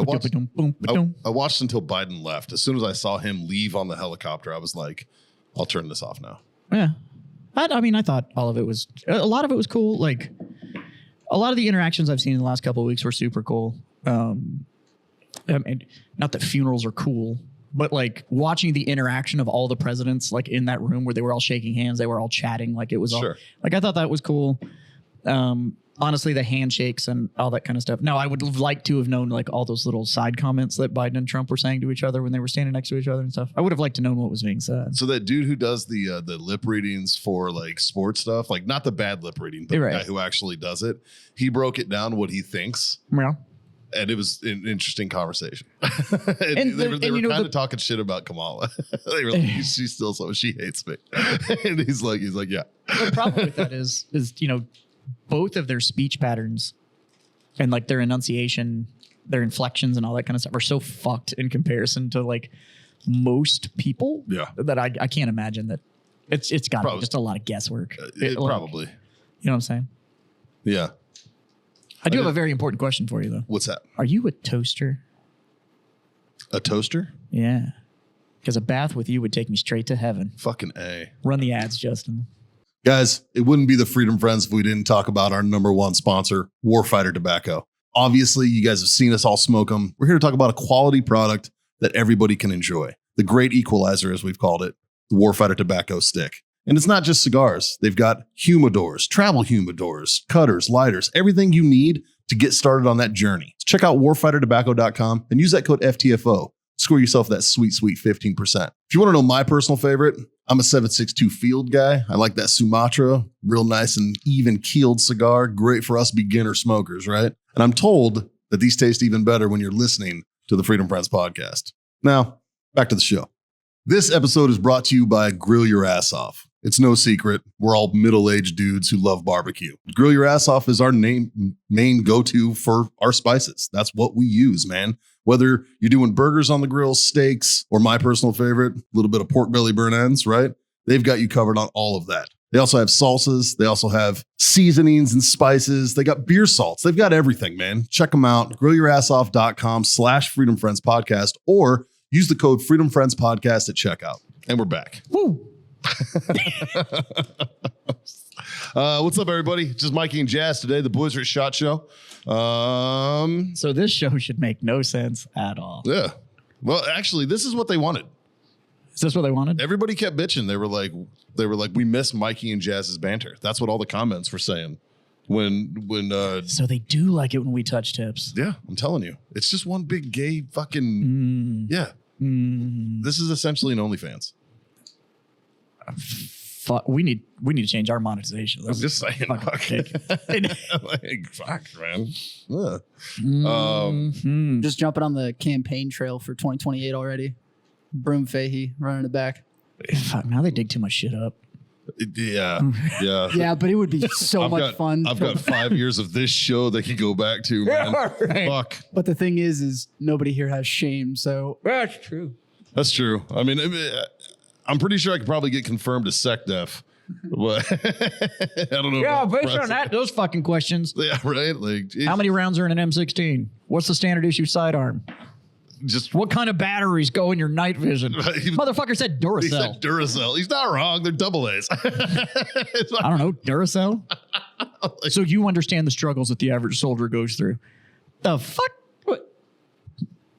I watched until Biden left. As soon as I saw him leave on the helicopter, I was like, I'll turn this off now. Yeah. I mean, I thought a lot of it was cool. Like a lot of the interactions I've seen in the last couple of weeks were super cool. I mean, not that funerals are cool, but like watching the interaction of all the presidents, like in that room where they were all shaking hands, they were all chatting. Like it was all, like, I thought that was cool. Honestly, the handshakes and all that kind of stuff. Now, I would have liked to have known like all those little side comments that Biden and Trump were saying to each other when they were standing next to each other and stuff. I would have liked to know what was being said. So that dude who does the lip readings for like sports stuff, like not the bad lip reading, but the guy who actually does it, he broke it down what he thinks. Yeah. And it was an interesting conversation. and they were kind of talking shit about Kamala. They were like, she's still so she hates me. And he's like, yeah. The problem with that is both of their speech patterns and like their enunciation, their inflections and all that kind of stuff are so fucked in comparison to like most people that I can't imagine that it's got to be just a lot of guesswork. Probably. You know what I'm saying? Yeah. I do have a very important question for you, though. What's that? Are you a toaster? A toaster? Yeah. Because a bath with you would take me straight to heaven. Fucking A. Run the ads, Justin. Guys, it wouldn't be the Freedom Friends if we didn't talk about our number one sponsor, Warfighter Tobacco. Obviously, you guys have seen us all smoke them. We're here to talk about a quality product that everybody can enjoy. The great equalizer, as we've called it, the Warfighter Tobacco Stick. And it's not just cigars. They've got humidors, travel humidors, cutters, lighters, everything you need to get started on that journey. So check out warfightertobacco.com and use that code FTFO. Score yourself that sweet, sweet 15%. If you want to know my personal favorite, I'm a 762 Field guy. I like that Sumatra, real nice and even keeled cigar. Great for us beginner smokers, right? And I'm told that these taste even better when you're listening to the Freedom Friends podcast. Now, back to the show. This episode is brought to you by Grill Your Ass Off. It's no secret, we're all middle-aged dudes who love barbecue. Grill Your Ass Off is our main go-to for our spices. That's what we use, man. Whether you're doing burgers on the grill, steaks, or my personal favorite, a little bit of pork belly burn ends, right? They've got you covered on all of that. They also have salsas. They also have seasonings and spices. They got beer salts. They've got everything, man. Check them out. GrillYourAssOff.com/Freedom Friends Podcast, or use the code Freedom Friends Podcast at checkout. And we're back. Woo! What's up, everybody? Just Mikey and Jazz today. The boys are at SHOT Show. So this show should make no sense at all. Yeah. Well, actually, this is what they wanted. Is this what they wanted? Everybody kept bitching. They were like, we miss Mikey and Jazz's banter. That's what all the comments were saying. So they do like it when we touch tips. Yeah, I'm telling you. It's just one big gay fucking This is essentially an OnlyFans. Fuck, we need to change our monetization. I was just saying. Fuck, man. Yeah. Just jumping on the campaign trail for 2028 already. Broom Fahey running it back. Fuck, now they dig too much shit up. Yeah. Yeah, but it would be so much fun. I've got 5 years of this show they could go back to, man. Right. Fuck. But the thing is nobody here has shame, so. That's true. That's true. I mean, I'm pretty sure I could probably get confirmed as SecDef. But I don't know. Yeah, based on that, those fucking questions. Yeah, right? Like, how many rounds are in an M16? What's the standard issue sidearm? Just what kind of batteries go in your night vision? Motherfucker said Duracell. He said Duracell. He's not wrong. They're double A's. I don't know. Duracell? So you understand the struggles that the average soldier goes through. The fuck? What?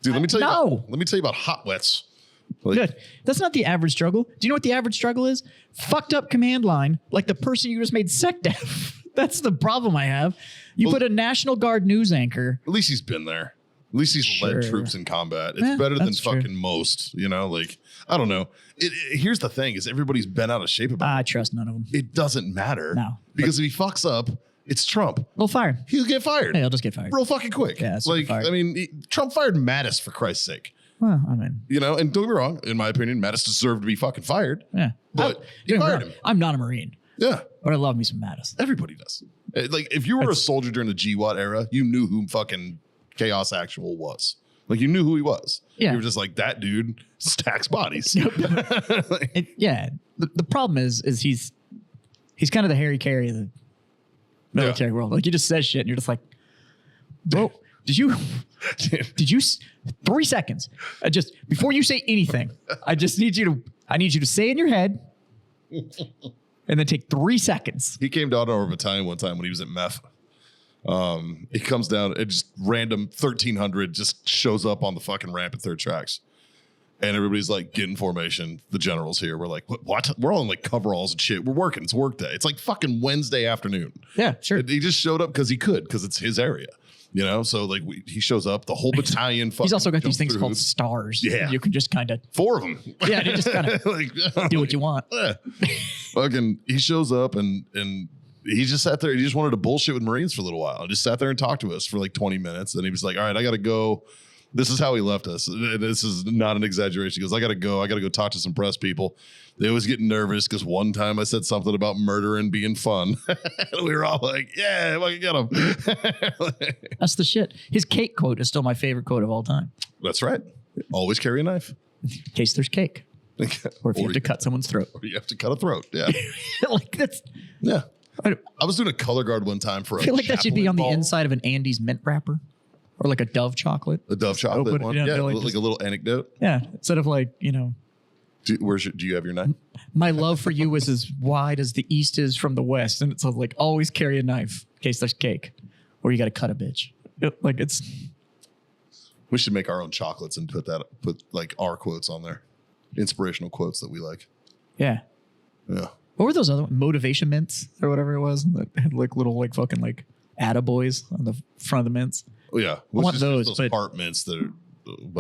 Dude, let me tell you about hot wets. Good. That's not the average struggle. Do you know what the average struggle is? Fucked up command line, like the person you just made SecDef. That's the problem I have. You put a National Guard news anchor. At least he's been there. At least he's led troops in combat. It's better than fucking most, you know, like, I don't know. Here's the thing is everybody's been out of shape about it. I trust none of them. It doesn't matter. No. Because if he fucks up, it's Trump. We'll fire him. He'll get fired. Yeah, he'll just get fired. Real fucking quick. Yeah, like, I mean, Trump fired Mattis for Christ's sake. Well, I mean. You know, and don't get me wrong, in my opinion, Mattis deserved to be fucking fired. Yeah. But he fired him. I'm not a Marine. Yeah. But I love me some Mattis. Everybody does. Like, if you were a soldier during the GWAT era, you knew who fucking Chaos Actual was. Like, you knew who he was. Yeah. You were just like, that dude stacks bodies. Yeah. The problem is he's kind of the Harry Carey of the military world. Like, he just says shit and you're just like, Did you 3 seconds? Just before you say anything, I need you to say in your head and then take 3 seconds. He came down to our battalion one time when he was at MEF. He comes down, it just random 1300 just shows up on the fucking ramp at Third Tracks. And everybody's like, get in formation. The general's here. We're like, what? We're all in like coveralls and shit. We're working. It's work day. It's like fucking Wednesday afternoon. Yeah, sure. And he just showed up because he could, because it's his area. You know, so like he shows up, the whole battalion. He's also got these jumps things through called hoops. stars. Yeah. You can just kind of 4 of them. Yeah, they just kind of like, do what you want. Fucking, he shows up and he just sat there. He just wanted to bullshit with Marines for a little while. Just sat there and talked to us for like 20 minutes. And he was like, all right, I got to go. This is how he left us. This is not an exaggeration. He goes, I got to go talk to some press people. They always get nervous because one time I said something about murder and being fun. And we were all like, yeah, I can get him. That's the shit. His cake quote is still my favorite quote of all time. That's right. Always carry a knife. In case there's cake. Or if you have to cut someone's throat. Or you have to cut a throat. Yeah. Like that's Yeah. I was doing a color guard one time for I feel like that should be on the inside. inside of an Andes mint wrapper. Or like a Dove chocolate. The Dove chocolate Open it, one. yeah, Yeah, like like just- a little anecdote. Yeah. Instead of like, Do you have your knife? my love for you is as wide as the east is from the west. And it's like always carry a knife in case there's cake. Or you got to cut a bitch. Like it's We should make our own chocolates and put like our quotes on there. Inspirational quotes that we like. yeah. Yeah. What were those other ones? Motivation mints or whatever it was that had like little like fucking like attaboys on the front of the mints. Oh yeah. want those, but- part mints that are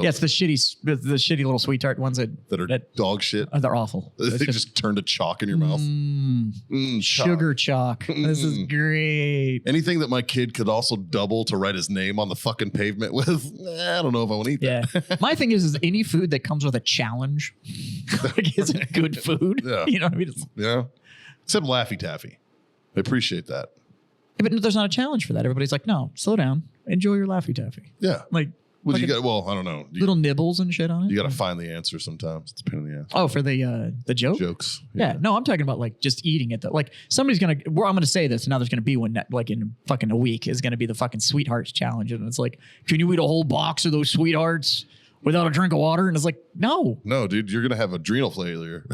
Yeah, it's the shitty little sweet tart ones that are dog shit. they're awful. They It's just turn to chalk in your mouth. Chalk. sugar chalk. This is great. Anything that my kid could also double to write his name on the fucking pavement with, I don't know if I want to eat Yeah. that. My thing is any food that comes with a challenge like isn't good food. Yeah. You know what I mean? Yeah. Except Laffy Taffy. I appreciate that. Yeah, but there's not a challenge for that. Everybody's like, no, slow down. Enjoy your Laffy Taffy. Yeah. Like Well, fucking you got, well, I don't know. little nibbles and shit on it. You got to find the answer sometimes. It's a pain in the ass. Oh, for the joke? Jokes. Yeah. No, I'm talking about like just eating it. Though. Like somebody's gonna. Well, I'm gonna say this. And now there's gonna be one like in fucking a week is gonna be the fucking sweethearts challenge, and it's like, can you eat a whole box of those sweethearts without a drink of water? And it's like, no, No, dude, you're going to have adrenal failure.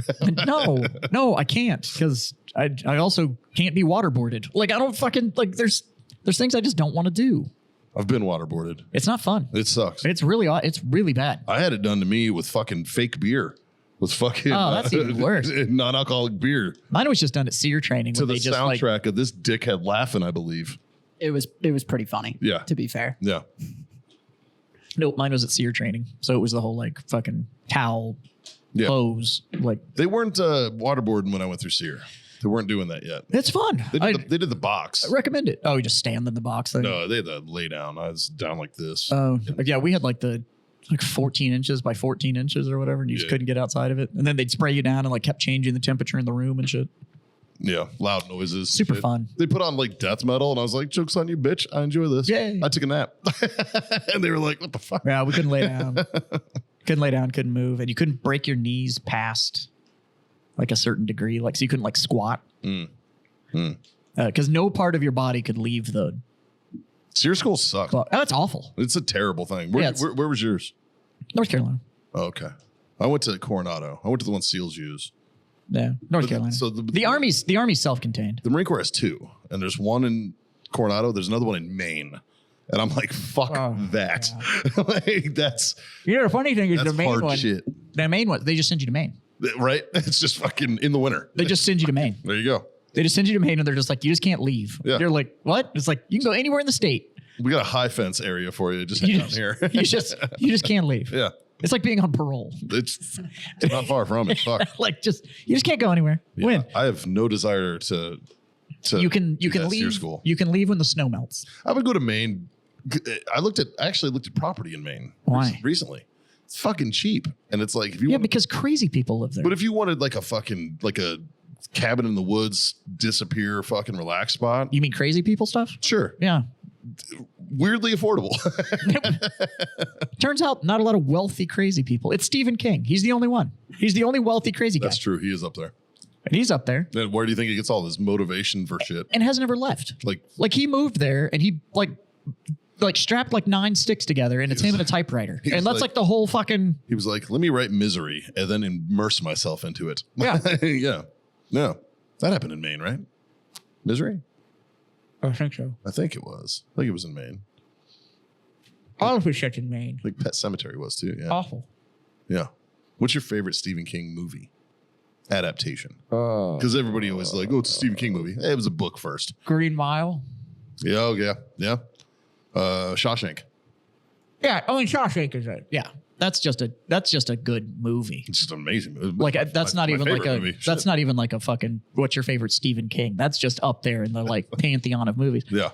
no, I can't because I also can't be waterboarded. Like I don't fucking like. There's things I just don't want to do. I've been waterboarded. It's not fun. It sucks. It's really bad. I had it done to me with fucking fake beer. With fucking Oh, that's even worse. non-alcoholic beer. Mine was just done at SEER training To when the they just like soundtrack of this dickhead laughing, I believe. It was pretty funny. Yeah. To be fair. Yeah. no, mine was at SEER training, so it was the whole like fucking towel Yeah. hose like. They weren't waterboarding when I went through SEER. They weren't doing that yet. It's fun. They did the box. I recommend it. Oh, you just stand in the box thing. No, they had to lay down. I was down like this. Oh, yeah. We had like 14 inches by 14 inches or whatever, and you just Yeah. couldn't get outside of it. And then they'd spray you down and like kept changing the temperature in the room and shit. Yeah, loud noises. and Super shit. fun. They put on like death metal, and I was like, "Joke's on you, bitch! I enjoy this." Yay. I took a nap, and they were like, "What the fuck?" Yeah, we couldn't lay down. Couldn't move, and you couldn't break your knees past like a certain degree. Like so, you couldn't like squat because no part of your body could leave the. SEER school sucks. Oh, that's awful. It's a terrible thing. Where, Yeah, it's- where was yours? North Carolina. Oh, okay. I went to Coronado. I went to the one SEALs use. Yeah, North But Carolina. so the army's self-contained. The Marine Corps has 2, and there's one in Coronado. There's another one in Maine, and I'm like, "Fuck Oh, that!" Like that's You know, the funny thing is that's hard shit, The main one, they just send you to Maine. right? It's just fucking in the winter. They just send you to Maine. There you go. They just send you to Maine, and they're just like, you just can't leave. Yeah. You're like, what? It's like you can go anywhere in the state. We got a high fence area for you. Just You hang out just, here. you just can't leave. Yeah, It's like being on parole. it's not far from it. Fuck. Like you just can't go anywhere. Yeah, When I have no desire to you can do that SEER leave. school. You can leave when the snow melts. I would go to Maine. I actually looked at property in Maine. Why? Recently. It's fucking cheap, and it's like if you Yeah, want, because crazy people live there. but if you wanted like a cabin in the woods, disappear, fucking relax spot, You mean crazy people stuff? sure, Yeah. weirdly affordable. Turns out not a lot of wealthy crazy people. It's Stephen King. He's the only one. He's the only wealthy crazy guy. That's true. He is up there. And he's up there Then where do you think he gets all this motivation for shit? and has never left. Like Like he moved there and he like like strapped like 9 sticks together, and it's him and a typewriter, was and that's like- like the whole fucking. He was like, let me write Misery and then immerse myself into it. Yeah. Yeah. No. That happened in Maine, right? Misery? I think so. I think it was. I think it was in Maine. All of his shit's in Maine. I think Pet Cemetery was too. Yeah. Awful. Yeah. What's your favorite Stephen King movie? Adaptation. Because everybody always like, oh, it's a Stephen King movie. It was a book first. Green Mile. Yeah, oh, yeah. Yeah. Shawshank. Yeah, only Shawshank is it. Yeah, that's just a good movie. It's just amazing. Like that's not even like a movie. that's not even like a fucking what's your favorite Stephen King? That's just up there in the like pantheon of movies. Yeah.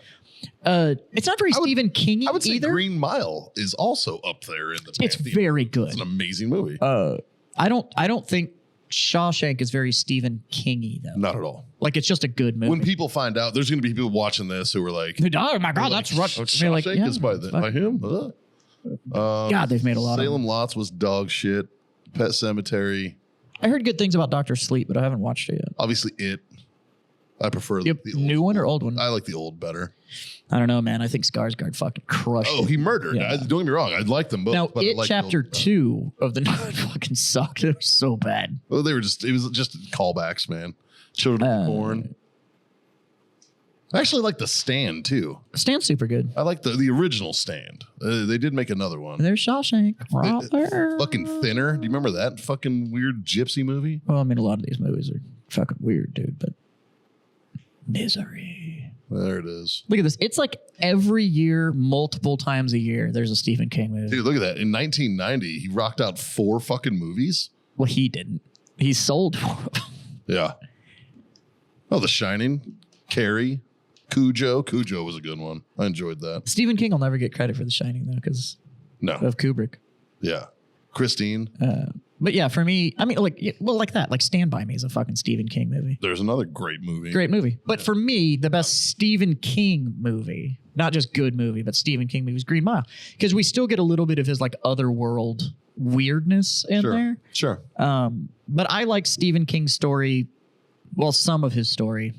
It's not very Stephen Kingy I would say either. Green Mile is also up there in the It's pantheon. very It's good. an amazing movie. I don't think Shawshank is very Stephen Kingy though. Not at all. Like it's just a good movie. When people find out, there's going to be people watching this who are like, Oh my god, like, that's right. Shawshank is by him. God, they've made a lot of Salem Lots was dog shit. Pet Cemetery. I heard good things about Dr. Sleep, but I haven't watched it yet. Obviously, It. I prefer Yep, the old new one or old one? I like the old better. I don't know, man. I think Skarsgård fucking crushed Oh, it. he murdered. Yeah. Don't get me wrong. I like them both. Now, but I It like the Chapter old better. 2 of the night fucking sucked. It was so bad. Well, it was just callbacks, man. Children of the Corn. I actually like The Stand too. Stan's super good. I like the original Stand. They did make another one. And there's Shawshank. Right there. Fucking Thinner. Do you remember that fucking weird gypsy movie? Well, I mean, a lot of these movies are fucking weird, dude, but Misery. There it is. Look at this. It's like every year, multiple times a year, there's a Stephen King movie. Dude, look at that. In 1990, he rocked out 4 fucking movies. Well, he didn't. He sold 4 of them. Yeah. Oh, The Shining, Carrie, Cujo. Cujo was a good one. I enjoyed that. Stephen King will never get credit for The Shining, though, because No. of Kubrick. Yeah. Christine. But yeah, for me, I mean, like that. Like Stand By Me is a fucking Stephen King movie. There's another great movie. Great movie. But for me, the best Stephen King movie, not just good movie, but Stephen King movie is Green Mile. Because we still get a little bit of his like otherworld weirdness in Sure. there. Sure. But I like Stephen King's story, well, some of his story,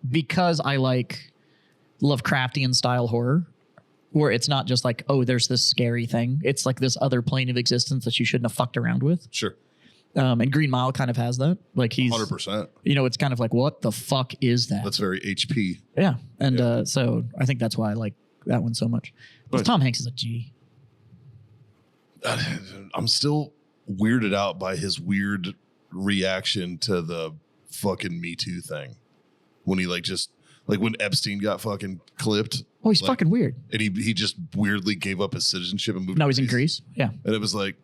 because I like Lovecraftian style horror, where it's not just like, oh, there's this scary thing. It's like this other plane of existence that you shouldn't have fucked around with. Sure. And Green Mile kind of has that. Like he's, 100%. it's kind of like, what the fuck is that? That's very HP. Yeah. And so I think that's why I like that one so much. 'Cause But- Tom Hanks is a G. I'm still weirded out by his weird reaction to the fucking Me Too thing. When he when Epstein got fucking clipped. Oh, he's Like- fucking weird. And he just weirdly gave up his citizenship and moved. No, to he's in Greece. Yeah. And it was like,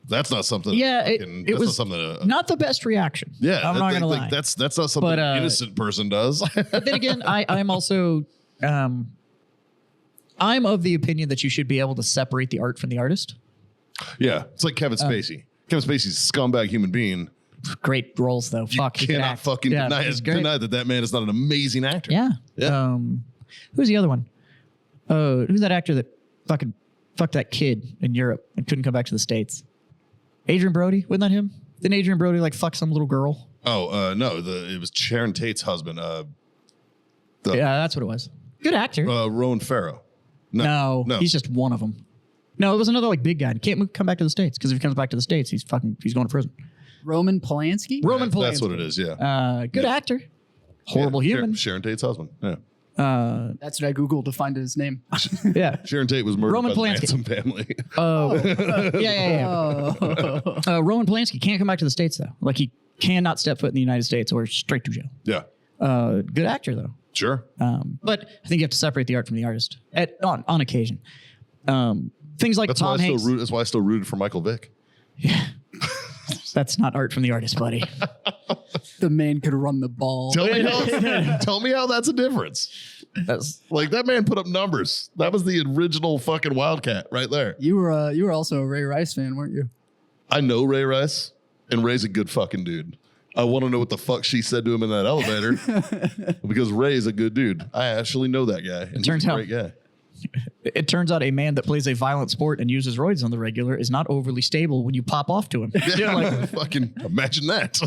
that's not something. Yeah, it that's was not something. Not the best reaction. Yeah, I'm not going to lie. That's not something But, an innocent person does. But then again, I'm also I'm of the opinion that you should be able to separate the art from the artist. Yeah, it's like Kevin Spacey. Kevin Spacey's a scumbag human being. Great roles though. You Fuck, he can cannot act. fucking Yeah, deny, he's great. that man is not an amazing actor. Yeah. Yeah. Who's the other one? Who's that actor that fucking fucked that kid in Europe and couldn't come back to the States? Adrian Brody, wasn't that him? Didn't Adrian Brody like fuck some little girl? Oh no, it was Sharon Tate's husband. Yeah, that's what it was. Good actor. Rowan Farrow. No, he's just one of them. No, it was another like big guy. He can't come back to the States because if he comes back to the States, he's going to prison. Roman Polanski? Roman Polanski. That's what it is. Yeah. Good actor. Horrible Yeah, human. Sharon Tate's husband. Yeah. That's what I Googled to find his name. Yeah. Sharon Tate was murdered Roman by Polanski. the Manson family. Yeah. Oh. Roman Polanski can't come back to the States though. Like he cannot step foot in the United States or straight to jail. Yeah. Good actor though. Sure. But I think you have to separate the art from the artist on occasion. Things like That's Tom why Hanks. that's why I still rooted for Michael Vick. That's not art from the artist, buddy. The man could run the ball. Tell me how that's a difference. That's Like that man put up numbers. That was the original fucking Wildcat right there. You were also a Ray Rice fan, weren't you? I know Ray Rice, and Ray's a good fucking dude. I want to know what the fuck she said to him in that elevator because Ray's a good dude. I actually know that guy. And turns he's a out- great guy. It turns out a man that plays a violent sport and uses roids on the regular is not overly stable when you pop off to him. Yeah, like fucking imagine that.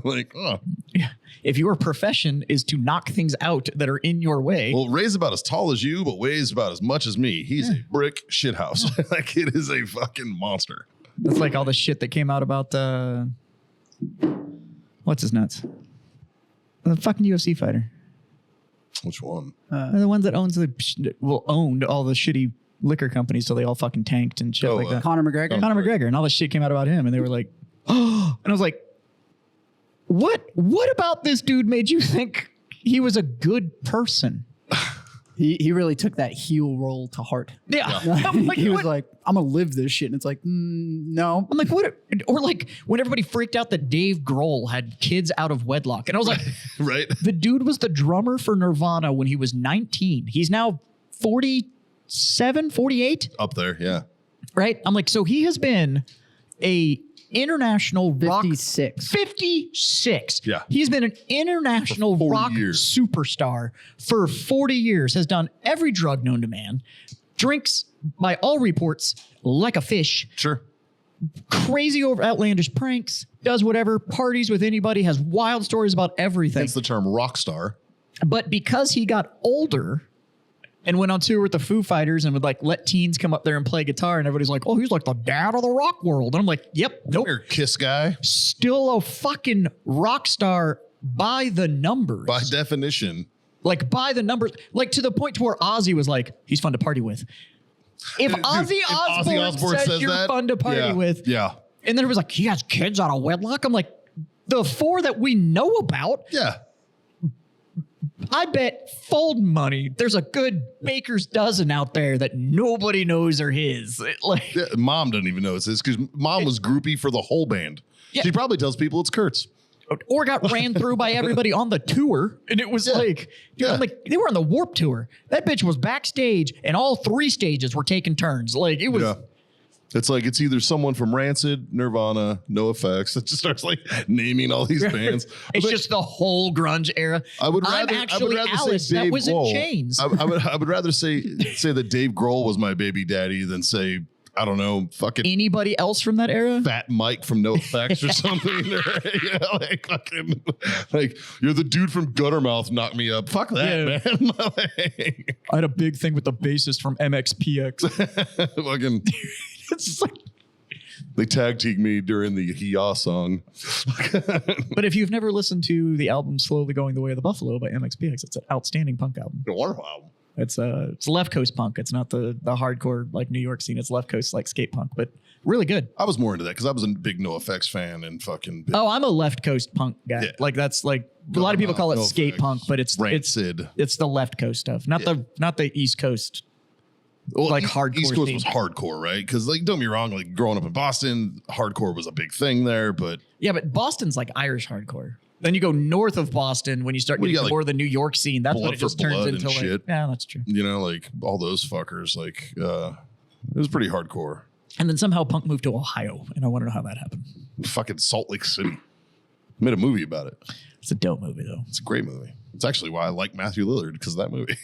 Like, oh, Yeah. If your profession is to knock things out that are in your way, Well, Ray's about as tall as you, but weighs about as much as me. He's a brick shithouse. Like, it is a fucking monster. that's like all the shit that came out about what's his nuts? The fucking UFC fighter. Which one? The ones that owned all the shitty liquor companies till they all fucking tanked and shit Oh, like that. Conor McGregor. Conor McGregor, and all this shit came out about him, and they were like, oh, and I was like, what about this dude made you think he was a good person? He really took that heel roll to heart. Yeah. I'm like, he was what? like, I'm gonna live this shit, and it's like, no. I'm like, what? Or like when everybody freaked out that Dave Grohl had kids out of wedlock. And I was like, Right? the dude was the drummer for Nirvana when he was 19. He's now 47, 48, Up there, yeah. right? I'm like, so he has been a international rock 56. 56. Yeah. He's been an international For 40 rock years. superstar for 40 years, has done every drug known to man, drinks, by all reports, like a fish, Sure. crazy over outlandish pranks, does whatever, parties with anybody, has wild stories about everything. Hence the term rock star. But because he got older and went on tour with the Foo Fighters and would like let teens come up there and play guitar, and everybody's like, oh, he's like the dad of the rock world. And I'm like, yep, nope. Here, Kiss guy. Still a fucking rock star by the numbers. By definition. Like by the numbers. Like to the point to where Ozzy was like, he's fun to party with. If Dude, Ozzy Osbourne says you're fun to party yeah, with, Yeah. and then it was like, he has kids out of wedlock. I'm like, the four that we know about, Yeah. I bet fold money there's a good baker's dozen out there that nobody knows are his. Like, Yeah, Mom doesn't even know it's his because Mom was groupie for the whole band. Yeah. She probably tells people it's Kurt's. or got ran through by everybody on the tour. And it was like, dude, Yeah. I'm like, they were on the Warp Tour. That bitch was backstage and all three stages were taking turns. Like it was, Yeah. It's like it's either someone from Rancid, Nirvana, NoFX. It just starts like naming all these bands. it's But just the whole grunge era. I would I'm rather, actually say Alice Dave that was Grohl. in chains. I would rather say that Dave Grohl was my baby daddy than say, I don't know, fucking Anybody else from that era? Fat Mike from NoFX or something. Or, you know, like fucking like you're the dude from Guttermouth, knock me up. Fuck that, man. Like, I had a big thing with the bassist from MXPX. fucking It's just like, they tag teamed me during the He-Ya song. but if you've never listened to the album "Slowly Going the Way of the Buffalo" by MXPX, it's an outstanding punk album. Wonderful album. It's left coast punk. It's not the hardcore like New York scene. It's left coast like skate punk, but really good. I was more into that because I was a big NoFX fan and fucking Oh, I'm a left coast punk guy. Yeah. Like that's like a lot of people call it No skate effects. punk, but it's Rancid. it's the left coast stuff, not the East Coast. Well, like hardcore East Coast scene. was hardcore, right? Because like, don't get me wrong, like growing up in Boston, hardcore was a big thing there. But Yeah, but Boston's like Irish hardcore. Then you go north of Boston when you start Well, you getting got, like, more of the New York scene. That's Blood what it for just turns Blood and into. Like, shit. yeah, that's true. you know, like all those fuckers, like it was pretty hardcore. And then somehow punk moved to Ohio, and I want to know how that happened. Fucking Salt Lake City made a movie about it. It's a dope movie though. It's a great movie. It's actually why I like Matthew Lillard because of that movie.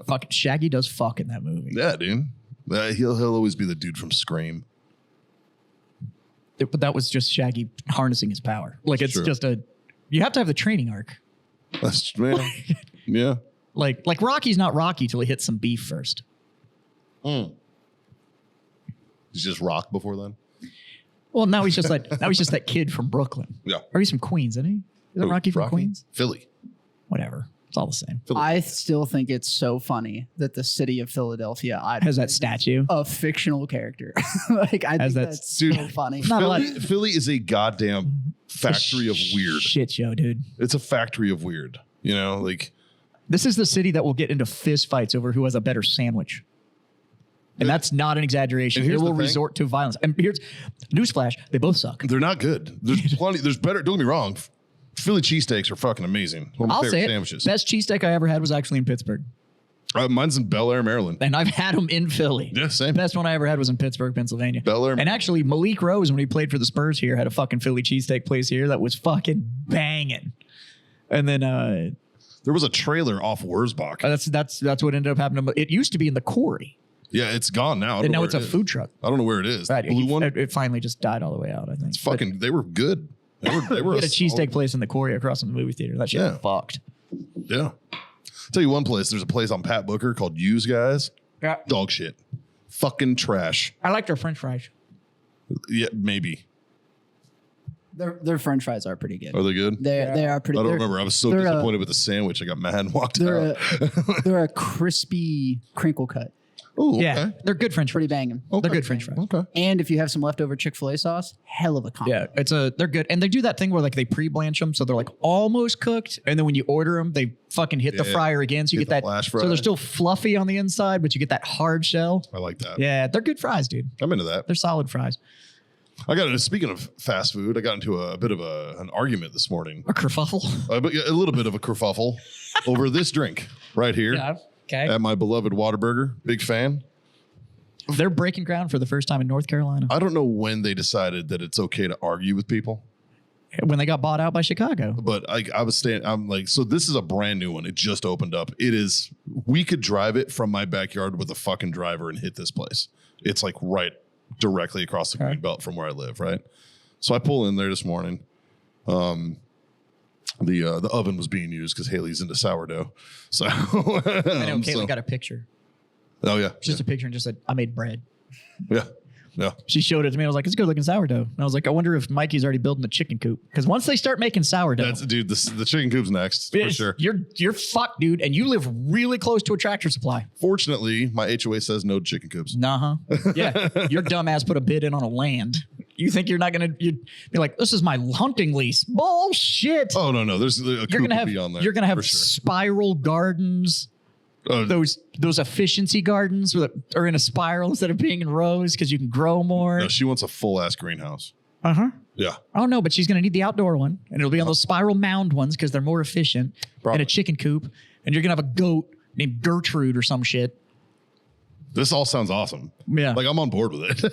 Fucking Shaggy does fuck in that movie. Yeah, dude. He'll always be the dude from Scream. But that was just Shaggy harnessing his power. Like it's Sure. just you have to have the training arc. That's man. Yeah. Like Rocky's not Rocky till he hits some beef first. He's just rock before then. Well, now he's just that kid from Brooklyn. Yeah. Or he's from Queens, isn't he? Isn't Rocky from Queens? Philly. Whatever. It's all the same. I still think it's so funny that the city of Philadelphia Has that statue. a fictional character. Like I Has think that- that's Dude, so funny. Not a lot. Philly is a goddamn factory of weird. Shit show, dude. It's a factory of weird. You know, like This is the city that will get into fist fights over who has a better sandwich. And that's not an exaggeration. And It here's will the thing. resort to violence. And here's newsflash: they both suck. they're not good. There's plenty. There's better. Don't get me wrong. Philly cheesesteaks are fucking amazing. One of my I'll favorite say it. sandwiches. Best cheesesteak I ever had was actually in Pittsburgh, Mine's in Bel Air, Maryland. and I've had them in Philly. Yeah, same. Best one I ever had was in Pittsburgh, Pennsylvania. Bel Air. And actually, Malik Rose, when he played for the Spurs here, had a fucking Philly cheesesteak place here that was fucking banging. And then There was a trailer off Wurzbach. that's what ended up happening. It used to be in the quarry, Yeah, it's gone now. I don't and know now where it's a it is. food truck. I don't know where it is. Right, Blue one. It finally just died all the way out. I think. It's fucking. They were good. They were We had a cheesesteak place in the quarry across from the movie theater. That shit Yeah. fucked. Yeah. Tell you one place. There's a place on Pat Booker called Use Guys. Yeah. Dog shit. Fucking trash. I like their French fries. Yeah, maybe. Their French fries are pretty good. Are they good? They are pretty. I don't they're- remember. I was so they're, disappointed with the sandwich. I got mad and walked They're out. they're a crispy crinkle cut. Oh, Yeah, okay. they're good French Pretty fries. banging. They're good French fries. Okay. And if you have some leftover Chick-fil-A sauce, hell of a combo. Yeah, they're good, and they do that thing where like they pre-blanch them, so they're like almost cooked, and then when you order them, they fucking hit the Yeah. fryer again, so you Hit get the that. flash So fry. they're still fluffy on the inside, but you get that hard shell. I like that. Yeah, they're good fries, dude. I'm into that. They're solid fries. Speaking of fast food, I got into a bit of an argument this morning. A kerfuffle. A little bit of a kerfuffle over this drink right here Okay. at my beloved Whataburger. Big fan. They're breaking ground for the first time in North Carolina I don't know when they decided that it's okay to argue with people, when they got bought out by Chicago. but I'm like, so this is a brand new one. It just opened up. We could drive it from my backyard with a fucking driver and hit this place. It's like right directly across the green belt from where I live, right? So I pull in there this morning. The oven was being used because Haley's into sourdough. So I know Caitlin so- got a picture. oh yeah, Just a picture and just said, I made bread. yeah. She showed it to me. I was like, it's good looking sourdough. And I was like, I wonder if Mikey's already building the chicken coop. Because once they start making sourdough, That's dude. The chicken coop's next for it's- sure. You're fucked, dude. And you live really close to a Tractor Supply. Fortunately, my HOA says no chicken coops. Nah, yeah. Your dumbass put a bid in on a land. You think you're not gonna? You'd be like, this is my hunting lease. Bullshit. Oh no, there's a you're coop gonna have. beyond there. You're gonna for have sure. spiral gardens. Oh, Those efficiency gardens that are in a spiral instead of being in rows because you can grow more. no, she wants a full ass greenhouse. Uh-huh. Yeah, Oh no, but she's gonna need the outdoor one, and it'll be on those spiral mound ones because they're more efficient. Probably. And a chicken coop, and you're gonna have a goat named Gertrude or some shit. this all sounds awesome. Yeah. Like I'm on board with it.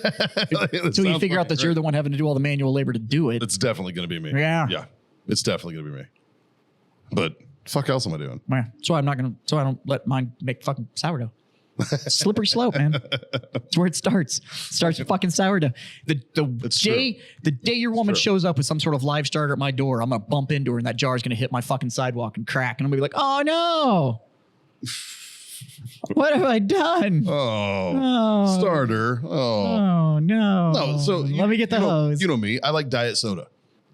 It So you sounds figure out fucking that you're great. the one having to do all the manual labor to do it. It's definitely gonna be me. Yeah. yeah, it's definitely gonna be me. But fuck else am I doing? Yeah. So I'm not gonna. So I don't let mine make fucking sourdough. Slippery slope, man. That's where it starts. Starts with fucking sourdough. The day your woman true. shows up with some sort of live starter at my door, I'm gonna bump into her and that jar is gonna hit my fucking sidewalk and crack, and I'm gonna be like, oh no. What have I done? Oh, Oh. starter. Oh, Oh no. no. So let me get the hose. You know me. I like diet soda.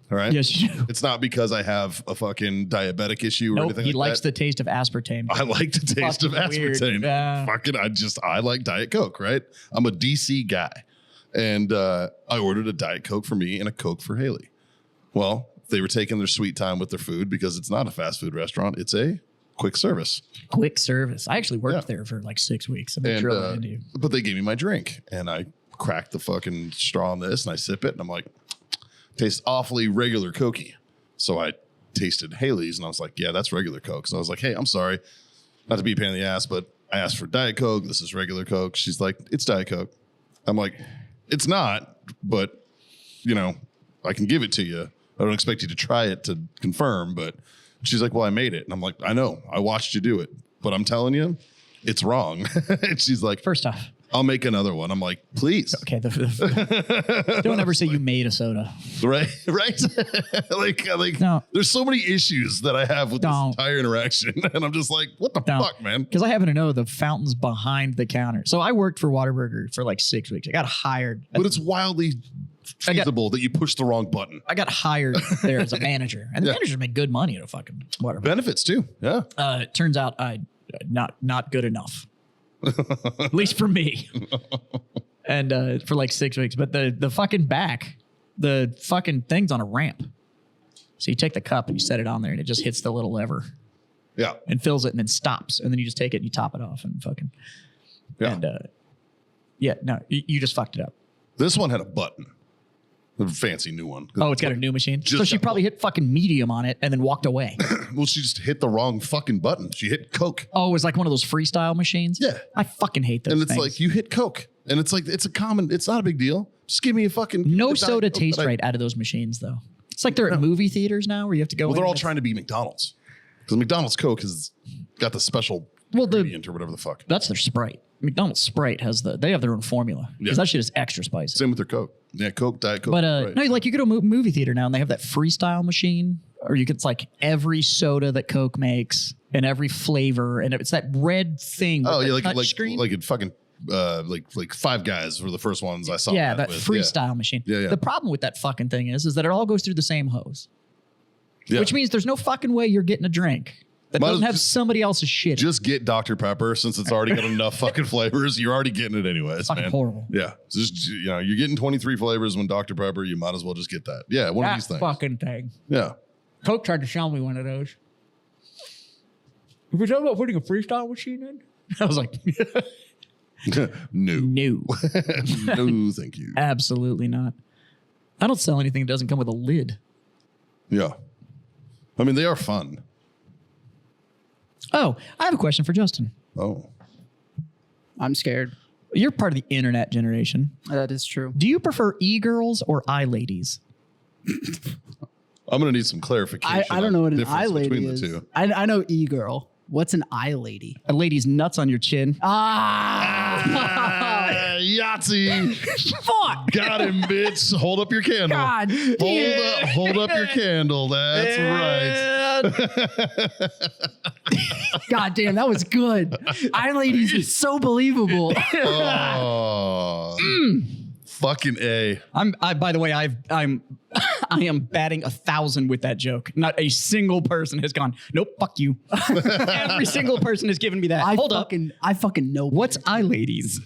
All right. Yes, you do. It's not because I have a fucking diabetic issue or Nope, anything he like likes that. the taste of aspartame. I like the taste of Fucking weird. aspartame. Yeah. Fucking, I like Diet Coke, right? I'm a DC guy. And I ordered a Diet Coke for me and a Coke for Haley. Well, they were taking their sweet time with their food because it's not a fast food restaurant. It's a quick service. Quick service. I actually worked Yeah. there for like 6 weeks. I'm And, drilling into you. but they gave me my drink and I cracked the fucking straw on this and I sip it and I'm like, tastes awfully regular Cokey. So I tasted Haley's and I was like, yeah, that's regular Coke. So I was like, hey, I'm sorry, not to be a pain in the ass, but I asked for Diet Coke. This is regular Coke. She's like, it's Diet Coke. I'm like, it's not, but you know, I can give it to you. I don't expect you to try it to confirm, but she's like, well, I made it. And I'm like, I know, I watched you do it, but I'm telling you, it's wrong. And she's like, First off, I'll make another one. I'm like, please. okay, don't ever say you made a soda. Right. Right. like No. there's so many issues that I have with Don't. this entire interaction. And I'm just like, what the No. fuck, man? Because I happen to know the fountains behind the counter. So I worked for Whataburger for like 6 weeks. I got hired. But it's wildly I got- feasible that you push the wrong button. I got hired there as a manager, and the Yeah. managers make good money at a fucking Whataburger. Benefits too. Yeah. It turns out I not good enough, at least for me. And for like 6 weeks, but the fucking back, the fucking thing's on a ramp. So you take the cup and you set it on there, and it just hits the little lever Yeah. and fills it, and then stops, and then you just take it and you top it off and fucking Yeah. and yeah, no, you just fucked it up. This one had a button. A fancy new one. Oh, it's got a new machine. Just So she got probably hit fucking medium on it and then walked away. Well, she just hit the wrong fucking button. She hit Coke. Oh, it was like one of those freestyle machines. Yeah. I fucking hate those And it's things. like, you hit Coke. And it's like, it's not a big deal. Just give me a fucking. No Diet soda Coke tastes that I- right out of those machines, though. It's like they're at movie theaters now where you have to go. Well, they're in all with- trying to be McDonald's. Because McDonald's Coke has got the special ingredient or whatever the fuck. That's their Sprite. McDonald's Sprite they have their own formula because Yeah. that shit is extra spicy. Same with their Coke. Yeah, Coke, Diet Coke. But right. no, like you go to a movie theater now and they have that freestyle machine, or you get like every soda that Coke makes and every flavor, and it's that red thing. With the touch screen. Like it fucking like Five Guys were the first ones I saw. Yeah, that with. freestyle machine. Yeah. The problem with that fucking thing is that it all goes through the same hose, Yeah. which means there's no fucking way you're getting a drink that Might doesn't as- have somebody else's shit. Just get Dr. Pepper since it's already got enough fucking flavors. You're already getting it anyways, fucking man. horrible. Yeah, just you're getting 23 flavors when Dr. Pepper. You might as well just get that. Yeah, one of these things. fucking thing. Yeah, Coke tried to sell me one of those. If you're talking about putting a freestyle machine in, I was like, no, no, no, thank you. absolutely not. I don't sell anything that doesn't come with a lid. Yeah, I mean they are fun. Oh, I have a question for Justin. Oh, I'm scared. You're part of the internet generation. That is true. Do you prefer e-girls or i-ladies? I'm gonna need some clarification. I don't know what an difference eye lady between is. the two. I know e-girl. What's an eye lady? A lady's nuts on your chin. Ah! Yahtzee, Fuck! got him, bitch. Hold up your candle. God damn. Hold up your candle. That's right. God damn, that was good. Eye ladies is so believable. Oh, fucking A. By the way, I am batting 1,000 with that joke. Not a single person has gone, nope, fuck you. Every single person has given me that. Hold up. I fucking know. What's eye ladies?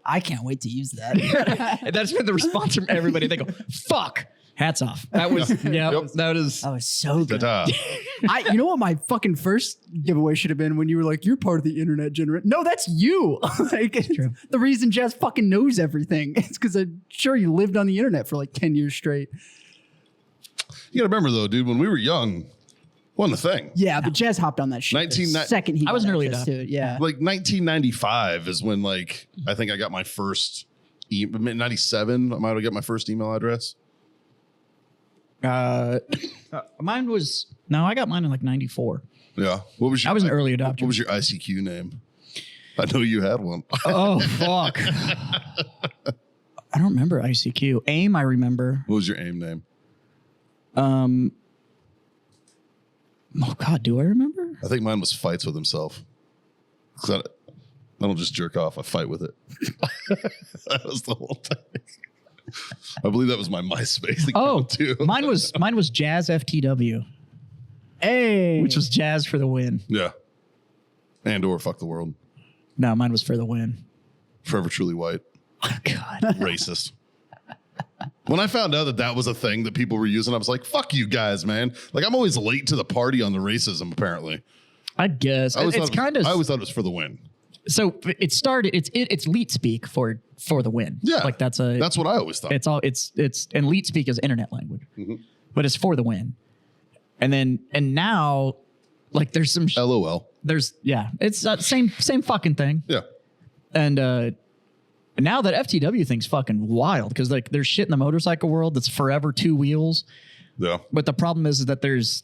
I can't wait to use that. That's been the response from everybody. They go, fuck. Hats off. That was, that is. That was so good. Ta-ta. You know what my fucking first giveaway should have been when you were like, you're part of the internet generation. No, that's you. Like, True. The reason Jazz fucking knows everything. It's because I'm sure you lived on the internet for like 10 years straight. You gotta remember though, dude, when we were young, wasn't a thing. Yeah, but Jazz hopped on that shit. 19 the second he I was got an early access to it. Yeah. Like 1995 is when like I think I got my first 97. I might have got my first email address. Mine was, no, I got mine in like 94. Yeah. What was your? I was an early adopter. What was your ICQ name? I know you had one. Oh, fuck. I don't remember ICQ. AIM, I remember. What was your AIM name? Oh, God, do I remember? I think mine was Fights with Himself. 'Cause I don't just jerk off. I fight with it. That was the whole thing. I believe that was my MySpace account too. mine was Jazz FTW, Hey. which was Jazz for the win. Yeah. And or fuck the world. No, mine was for the win. Forever truly white. Oh, God. Racist. When I found out that that was a thing that people were using, I was like, fuck you guys, man. Like, I'm always late to the party on the racism, apparently. I guess. It's kind of. I always thought it was for the win. So it started, it's leet speak for the win. Yeah. Like that's what I always thought. And leet speak is internet language, but it's for the win. And now, like there's some, LOL. it's same fucking thing. Yeah. And now that FTW thing's fucking wild because like there's shit in the motorcycle world that's forever two wheels. Yeah. But the problem is that there's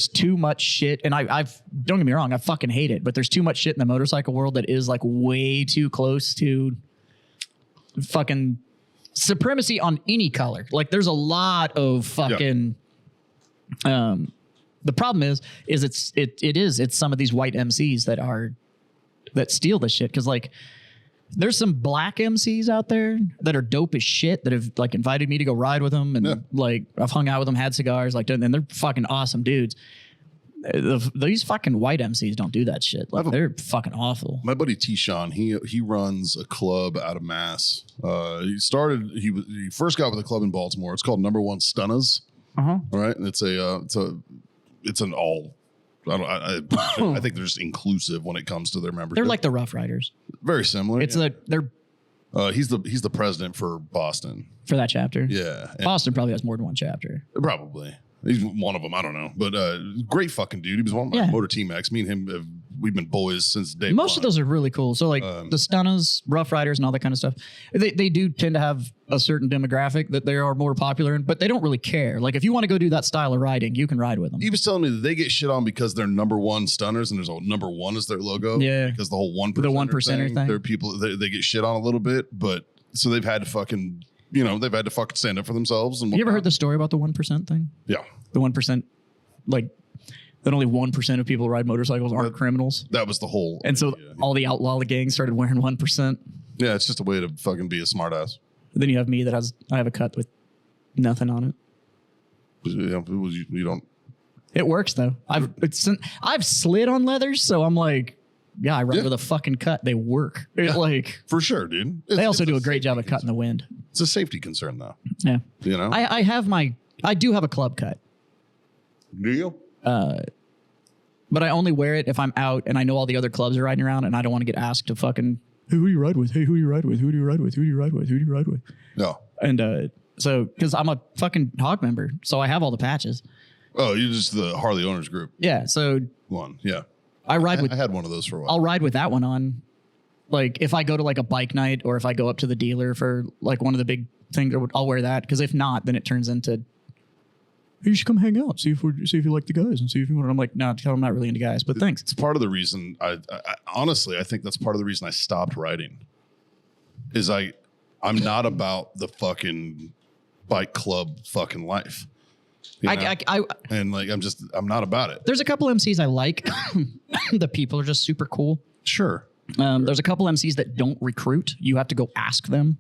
too much shit, and I've don't get me wrong, I fucking hate it, but there's too much shit in the motorcycle world that is like way too close to fucking supremacy on any color. Like there's a lot of fucking the problem is it's some of these white MCs that steal this shit because like there's some black MCs out there that are dope as shit that have like invited me to go ride with them and like I've hung out with them, had cigars, like and they're fucking awesome dudes. These fucking white MCs don't do that shit. Like they're fucking awful. My buddy T-Sean, he runs a club out of Mass. He first got with a club in Baltimore. It's called Number One Stunners. All right, and it's an all. I think they're just inclusive when it comes to their membership. They're like the Rough Riders. Very similar. It's they're he's the president for Boston. for that chapter. Yeah, and Boston probably has more than one chapter. probably. He's one of them. I don't know, but great fucking dude. He was one of my Yeah. Motor Team X. Me and him, we've been boys since day Most one. of those are really cool. So like the Stunners, Rough Riders, and all that kind of stuff. They do tend to have a certain demographic that they are more popular in, but they don't really care. Like if you want to go do that style of riding, you can ride with them. He was telling me that they get shit on because they're number one stunners and there's a number one is their logo. Yeah. Because the whole 1%. The 1%er thing. There are people, they get shit on a little bit, but so they've had to fucking, stand up for themselves. And You ever heard the story about the 1% thing? Yeah, The 1%, like that only 1% of people who ride motorcycles aren't criminals. that was the whole. And so all the outlaw gangs started wearing 1%. Yeah, it's just a way to fucking be a smartass. Then you have me I have a cut with nothing on it. Yeah, you don't. It works though. I've slid on leathers, so I'm like, yeah, I ride with a fucking cut. They work. Like For sure, dude. they also do a great job of cutting the wind. It's a safety concern, though. Yeah. You know? I do have a club cut. Do you? But I only wear it if I'm out and I know all the other clubs are riding around and I don't want to get asked to fucking, hey, who do you ride with? Hey, who do you ride with? Who do you ride with? Who do you ride with? Who do you ride with? No. And so, because I'm a fucking hog member, so I have all the patches. Oh, you're just the Harley Owners Group Yeah, so one. Yeah. I ride with, I had one of those for a while. I'll ride with that one on. Like if I go to like a bike night or if I go up to the dealer for like one of the big things, I'll wear that. Because if not, then it turns into, you should come hang out, see if you like the guys, and see if you want. I'm like, no, I'm not really into guys, but thanks. It's part of the reason I honestly, I think that's part of the reason I stopped riding. Is I'm not about the fucking bike club fucking life. You know? And like I'm not about it. There's a couple MCs I like. The people are just super cool. Sure. There's a couple MCs that don't recruit. You have to go ask them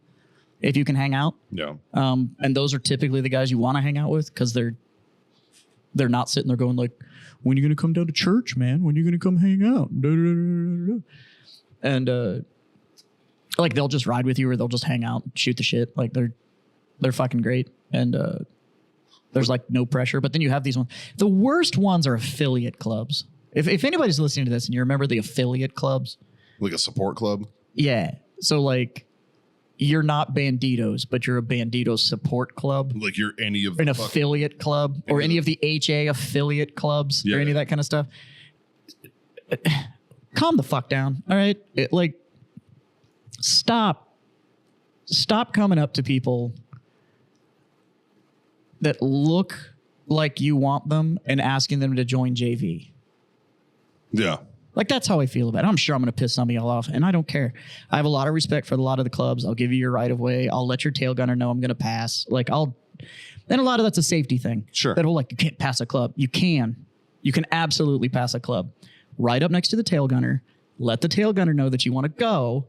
if you can hang out. Yeah. And those are typically the guys you want to hang out with because they're not sitting there going like, when are you going to come down to church, man? When are you going to come hang out? And like they'll just ride with you or they'll just hang out, shoot the shit. Like they're fucking great. And there's like no pressure. But then you have these ones. The worst ones are affiliate clubs. If anybody's listening to this and you remember the affiliate clubs. Like a support club? Yeah. So like you're not Banditos, but you're a Banditos support club. Like you're any of the An affiliate club or any of the HA affiliate clubs or any of that kind of stuff. Calm the fuck down. All right. Stop coming up to people that look like you want them and asking them to join JV. Yeah. Like, that's how I feel about it. I'm sure I'm going to piss some of y'all off, and I don't care. I have a lot of respect for a lot of the clubs. I'll give you your right of way. I'll let your tail gunner know I'm going to pass. And a lot of that's a safety thing. Sure. That whole, like, you can't pass a club. You can absolutely pass a club. Right up next to the tail gunner. Let the tail gunner know that you want to go.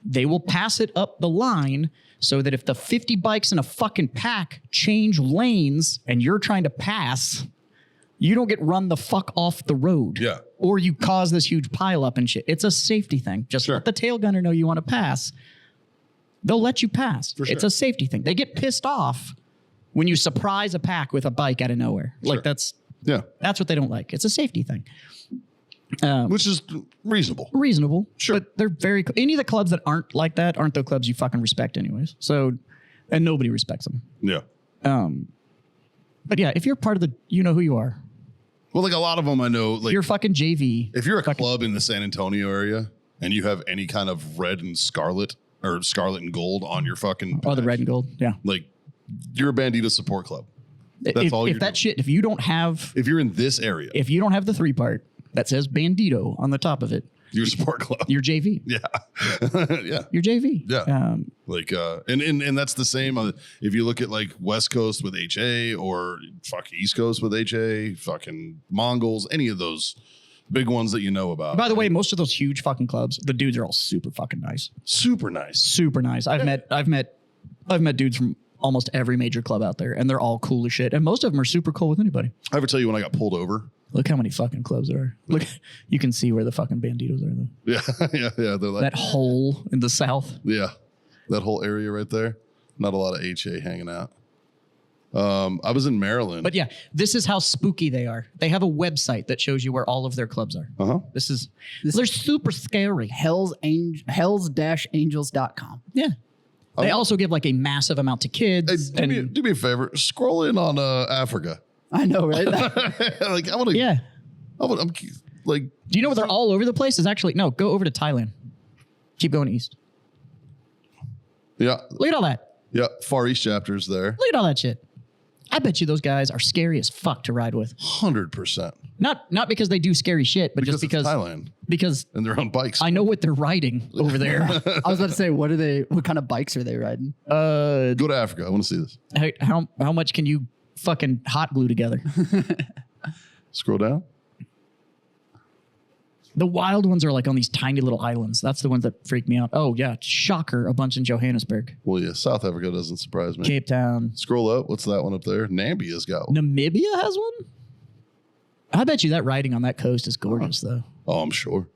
They will pass it up the line so that if the 50 bikes in a fucking pack change lanes and you're trying to pass, you don't get run the fuck off the road. Yeah. Or you cause this huge pileup and shit. It's a safety thing. Just let the tail gunner know you want to pass. They'll let you pass. For sure. It's a safety thing. They get pissed off when you surprise a pack with a bike out of nowhere. Sure. Like that's what they don't like. It's a safety thing. Which is reasonable. Reasonable. Sure. But they're very, any of the clubs that aren't like that aren't the clubs you fucking respect anyways. So, and nobody respects them. Yeah. But yeah, if you're part of the, you know who you are. Well, like a lot of them I know, like You're fucking JV. if you're a club in the San Antonio area and you have any kind of red and scarlet or scarlet and gold on your fucking Oh, the badge, red and gold. Yeah. like you're a Bandito support club. That's all you're If that doing. shit, if you don't have If you're in this area, the 3-part that says Bandito on the top of it, you're a support club. you're JV. Yeah. Yeah. You're JV. Yeah. Like and that's the same if you look at like West Coast with HA or fuck East Coast with HA, fucking Mongols, any of those big ones that you know about. By the way, most of those huge fucking clubs, the dudes are all super fucking nice. Super nice. Super nice. I've met dudes from almost every major club out there, and they're all cool as shit. And most of them are super cool with anybody. I ever tell you when I got pulled over? Look how many fucking clubs there are. Look, you can see where the fucking Banditos are though. Yeah. Yeah. They're like That hole in the south. yeah. That whole area right there. Not a lot of HA hanging out. I was in Maryland. But yeah, this is how spooky they are. They have a website that shows you where all of their clubs are. Uh-huh. They're super scary. hells-angels.com. Yeah. They also give like a massive amount to kids. Hey, do me a favor. Scroll in on Africa. I know, right? Like I want to. Yeah. I'm like. Do you know they're all over the place? Is actually no. Go over to Thailand. Keep going east. Yeah. Look at all that. Yeah. Far East chapters there. Look at all that shit. I bet you those guys are scary as fuck to ride with. 100%. Not because they do scary shit, but just it's because Thailand because and their own bikes. I know what they're riding over there. I was about to say, what kind of bikes are they riding? Go to Africa. I want to see this. How much can you fucking hot glue together? Scroll down. The wild ones are like on these tiny little islands. That's the ones that freak me out. Oh yeah, shocker! A bunch in Johannesburg, Well, yeah, South Africa doesn't surprise me. Cape Town, Scroll up. What's that one up there? Namibia's got one. Namibia has one. I bet you that riding on that coast is gorgeous, though. Oh, I'm sure.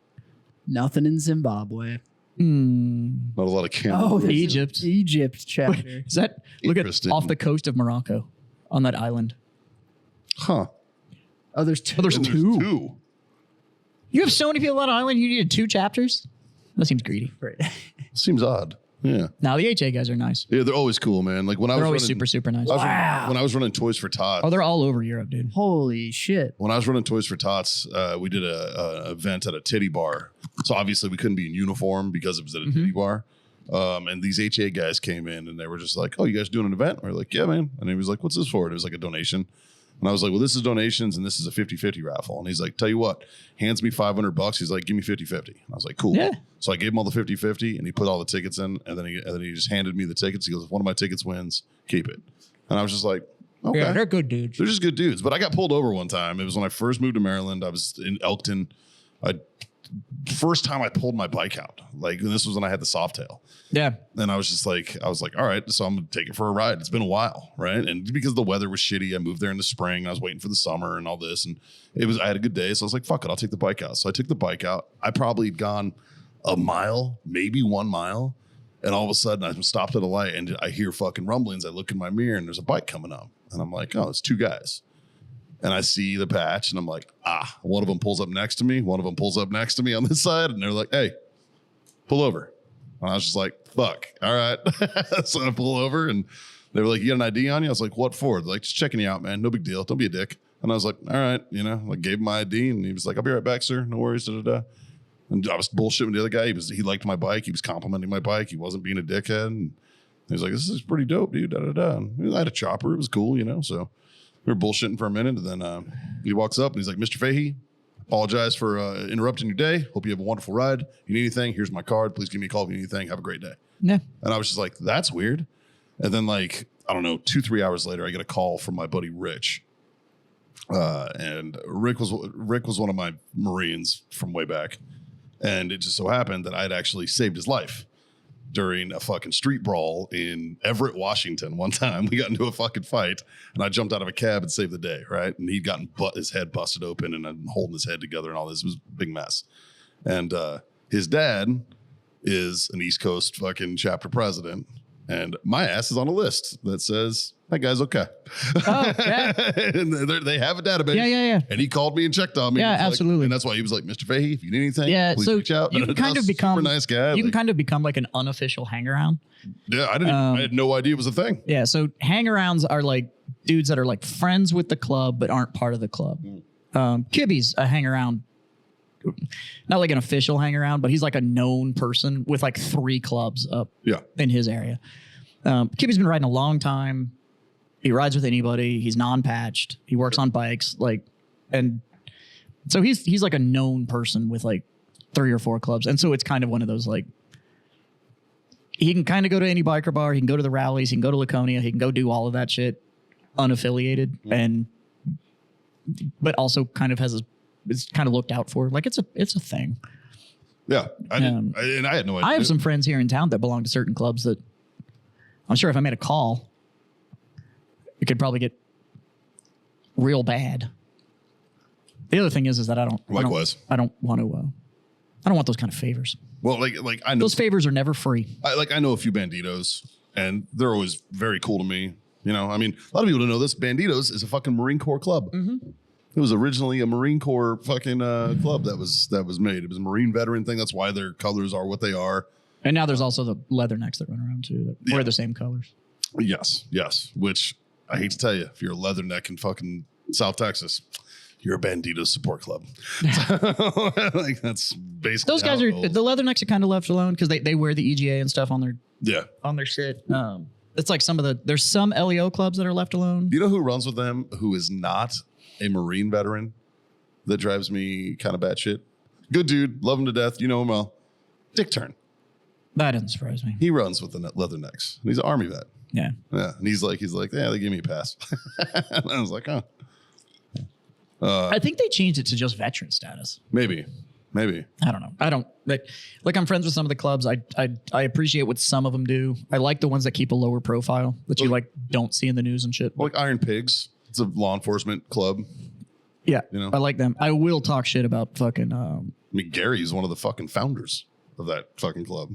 Nothing in Zimbabwe. Mm. Not a lot of Oh, camera. there's Egypt. an Egypt chapter. Is that look at Interesting. off the coast of Morocco on that island? Huh. Oh, there's two. there's And two. You have so many people on an island. You needed 2 chapters. That seems greedy. Right. Seems odd. Yeah. Now the HA guys are nice. Yeah, they're always cool, man. Like when I They're was always running, super nice. when I was running Toys for Tots. Oh, they're all over Europe, dude. Holy shit. When I was running Toys for Tots, we did a event at a titty bar. So obviously we couldn't be in uniform because it was at a titty bar. And these HA guys came in and they were just like, "Oh, you guys doing an event?" We are like, "Yeah, man." And he was like, "What's this for?" It was like a donation. And I was like, "Well, this is donations and this is a 50-50 raffle." And he's like, "Tell you what," hands me $500. He's like, "Give me 50-50." And I was like, "Cool." Yeah. So I gave him all the 50-50 and he put all the tickets in and then he just handed me the tickets. He goes, "If one of my tickets wins, keep it." And I was just like, "Okay." Yeah, they're good dudes. They're just good dudes. But I got pulled over one time. It was when I first moved to Maryland. I was in Elkton. First time I pulled my bike out. Like, and this was when I had the Softail. Yeah. And I was like, all right, so I'm gonna take it for a ride. It's been a while, right? And because the weather was shitty, I moved there in the spring. I was waiting for the summer and all this, and I had a good day, so I was like, fuck it, I'll take the bike out. So I took the bike out. I probably had gone a mile, maybe 1 mile, and all of a sudden I'm stopped at a light and I hear fucking rumblings. I look in my mirror and there's a bike coming up, and I'm like, oh, it's 2 guys. And I see the patch and I'm like, one of them pulls up next to me. One of them pulls up next to me on this side. And they're like, "Hey, pull over." And I was just like, fuck. All right. So I pull over and they were like, "You got an ID on you?" I was like, "What for?" They're like, "Just checking you out, man. No big deal. Don't be a dick." And I was like, all right, like gave him my ID and he was like, "I'll be right back, sir. No worries." Da-da-da. And I was bullshitting the other guy. He liked my bike. He was complimenting my bike. He wasn't being a dickhead. And he was like, "This is pretty dope, dude." Da-da-da. And I had a chopper. It was cool, so. We were bullshitting for a minute, and then he walks up and he's like, "Mr. Fahey, apologize for interrupting your day. Hope you have a wonderful ride. If you need anything, here's my card. Please give me a call if you need anything. Have a great day." Yeah. And I was just like, that's weird. And then like, I don't know, 2-3 hours later, I get a call from my buddy Rich. And Rick was one of my Marines from way back. And it just so happened that I'd actually saved his life during a fucking street brawl in Everett, Washington. One time we got into a fucking fight and I jumped out of a cab and saved the day, right? And he'd gotten his head busted open and I'm holding his head together and all this. It was a big mess. And his dad is an East Coast fucking chapter president. And my ass is on a list that says, "That guy's okay." Oh, yeah. And they have a database. Yeah. And he called me and checked on me. Yeah, He was like- absolutely. and that's why he was like, "Mr. Fahey, if you need anything, Yeah, please so reach out." you can kind of become super nice guy. You can Like, kind of become like an unofficial hangaround. yeah, I had no idea it was a thing. Yeah, so hangarounds are like dudes that are like friends with the club but aren't part of the club. Kibby's a hangaround, not like an official hangaround, but he's like a known person with like 3 clubs up Yeah. in his area. Kibby's been riding a long time. He rides with anybody. He's non-patched. He works on bikes, and so he's like a known person with like 3 or 4 clubs, and so it's kind of one of those like. He can kind of go to any biker bar. He can go to the rallies. He can go to Laconia. He can go do all of that shit unaffiliated but also kind of it's kind of looked out for. Like it's a thing. Yeah. I had no idea. I have some friends here in town that belong to certain clubs that I'm sure if I made a call, it could probably get real bad. The other thing is that I don't want those kind of favors. Well, like I know Those favors are never free. I know a few banditos and they're always very cool to me. I mean, a lot of people don't know this. Banditos is a fucking Marine Corps club. Mm-hmm. It was originally a Marine Corps fucking club that was made. It was a Marine veteran thing. That's why their colors are what they are. And now there's also the leathernecks that run around too that wear the same colors. Yes. Which I hate to tell you, if you're a leatherneck in fucking South Texas, you're a Bandito support club. Like that's basically Those guys the leathernecks are kind of left alone because they wear the EGA and stuff on their yeah. shit. it's like there's some LEO clubs that are left alone. You know who runs with them who is not a Marine veteran that drives me kind of batshit? Good dude. Love him to death. You know him well. Dick Turn. That doesn't surprise me. He runs with the Leathernecks. He's an Army vet. Yeah. Yeah. And he's like, yeah, they gave me a pass. And I was like, oh. I think they changed it to just veteran status. Maybe. I don't know. I don't like I'm friends with some of the clubs. I appreciate what some of them do. I like the ones that keep a lower profile that you like don't see in the news and shit. Like Iron Pigs. It's a law enforcement club. Yeah. You know? I like them. I will talk shit about fucking I mean, Gary is one of the fucking founders of that fucking club,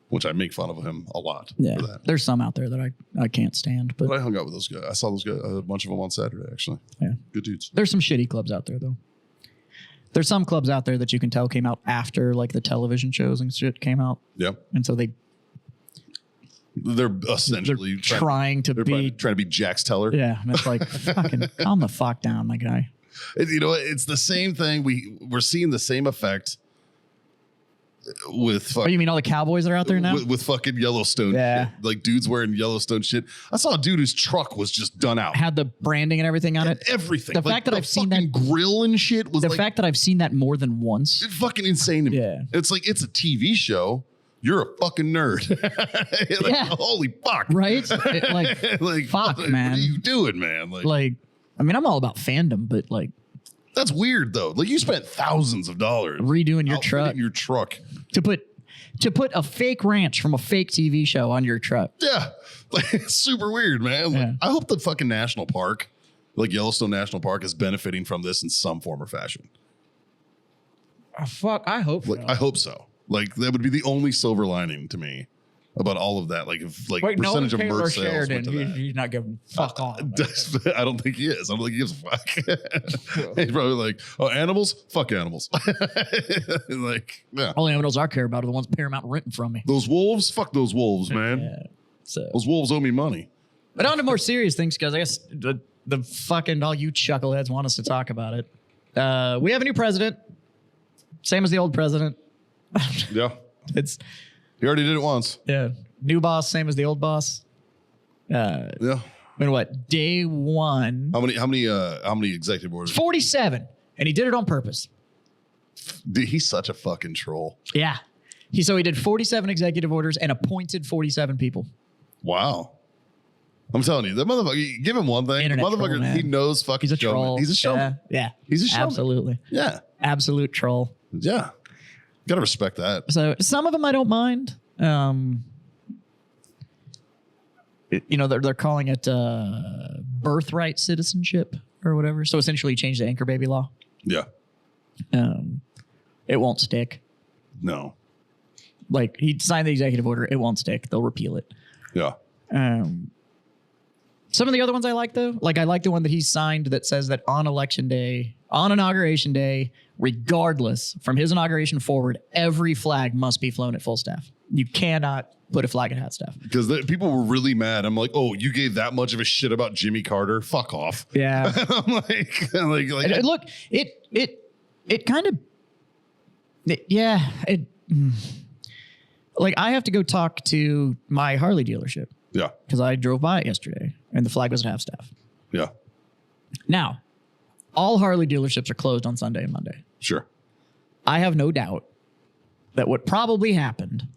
which I make fun of him a lot yeah. for that. There's some out there that I can't stand, but But I hung out with those guys. I saw those guys, a bunch of them on Saturday, actually. yeah. Good dudes. There's some shitty clubs out there though. There's some clubs out there that you can tell came out after like the television shows and shit came out. Yeah. And so They're essentially they're trying to be trying to be Jax Teller. yeah, and it's like fucking calm the fuck down, my guy. You know, it's the same thing. We're seeing the same effect with Oh, you mean all the cowboys that are out there now? with fucking Yellowstone Yeah. shit. Like dudes wearing Yellowstone shit. I saw a dude whose truck was just done out. Had the branding and everything on it. Everything. The Like, fact that I've seen that- grill and shit was The like fact that I've seen that more than once. it's fucking insane to me. Yeah. It's like it's a TV show. You're a fucking nerd. Like, Yeah. holy fuck. Right? Like, Like fuck, what man. are you doing, man? Like I mean, I'm all about fandom, but like that's weird though. Like you spent thousands of dollars redoing your outfitting truck your truck. to put a fake ranch from a fake TV show on your truck. Yeah. Like it's super weird, man. Like, Yeah. I hope the fucking national park, like Yellowstone National Park, is benefiting from this in some form or fashion. Fuck, I hope. Like I hope so. Like that would be the only silver lining to me about all of that. Like if like percentage of merch sales went to that. he's not giving fuck on. I don't think he is. I don't think he gives a fuck. He's probably like, oh, animals? Fuck animals. Like, yeah. Only animals I care about are the ones Paramount renting from me. Those wolves? Fuck those wolves, man. Yeah. So, Those wolves owe me money. but on to more serious things, because I guess the fucking all you chuckleheads want us to talk about it. We have a new president, same as the old president. Yeah. It's He already did it once. yeah, new boss, same as the old boss. Yeah. I mean, what day one? How many executive orders? 47, and he did it on purpose. Dude, he's such a fucking troll. Yeah, he did 47 executive orders and appointed 47 people. Wow. I'm telling you, that motherfucker, give him one thing. Internet The motherfucker, troll, man. he knows fucking He's a showman. troll. He's a showman. Yeah, He's a showman. absolutely, Yeah. absolute troll. Yeah. Gotta respect that. So some of them I don't mind. They're calling it birthright citizenship or whatever. So essentially, change the anchor baby law. Yeah. It won't stick. No. Like he signed the executive order, it won't stick. They'll repeal it. Yeah. Some of the other ones I like though, like I like the one that he signed that says that on election day, on inauguration day, regardless from his inauguration forward, every flag must be flown at full staff. You cannot put a flag at half staff. Because people were really mad. I'm like, oh, you gave that much of a shit about Jimmy Carter? Fuck off. Yeah. I'm like, And look, it kind of, like I have to go talk to my Harley dealership yeah, because I drove by it yesterday and the flag was at half staff. yeah, Now, all Harley dealerships are closed on Sunday and Monday. sure. I have no doubt that what probably happened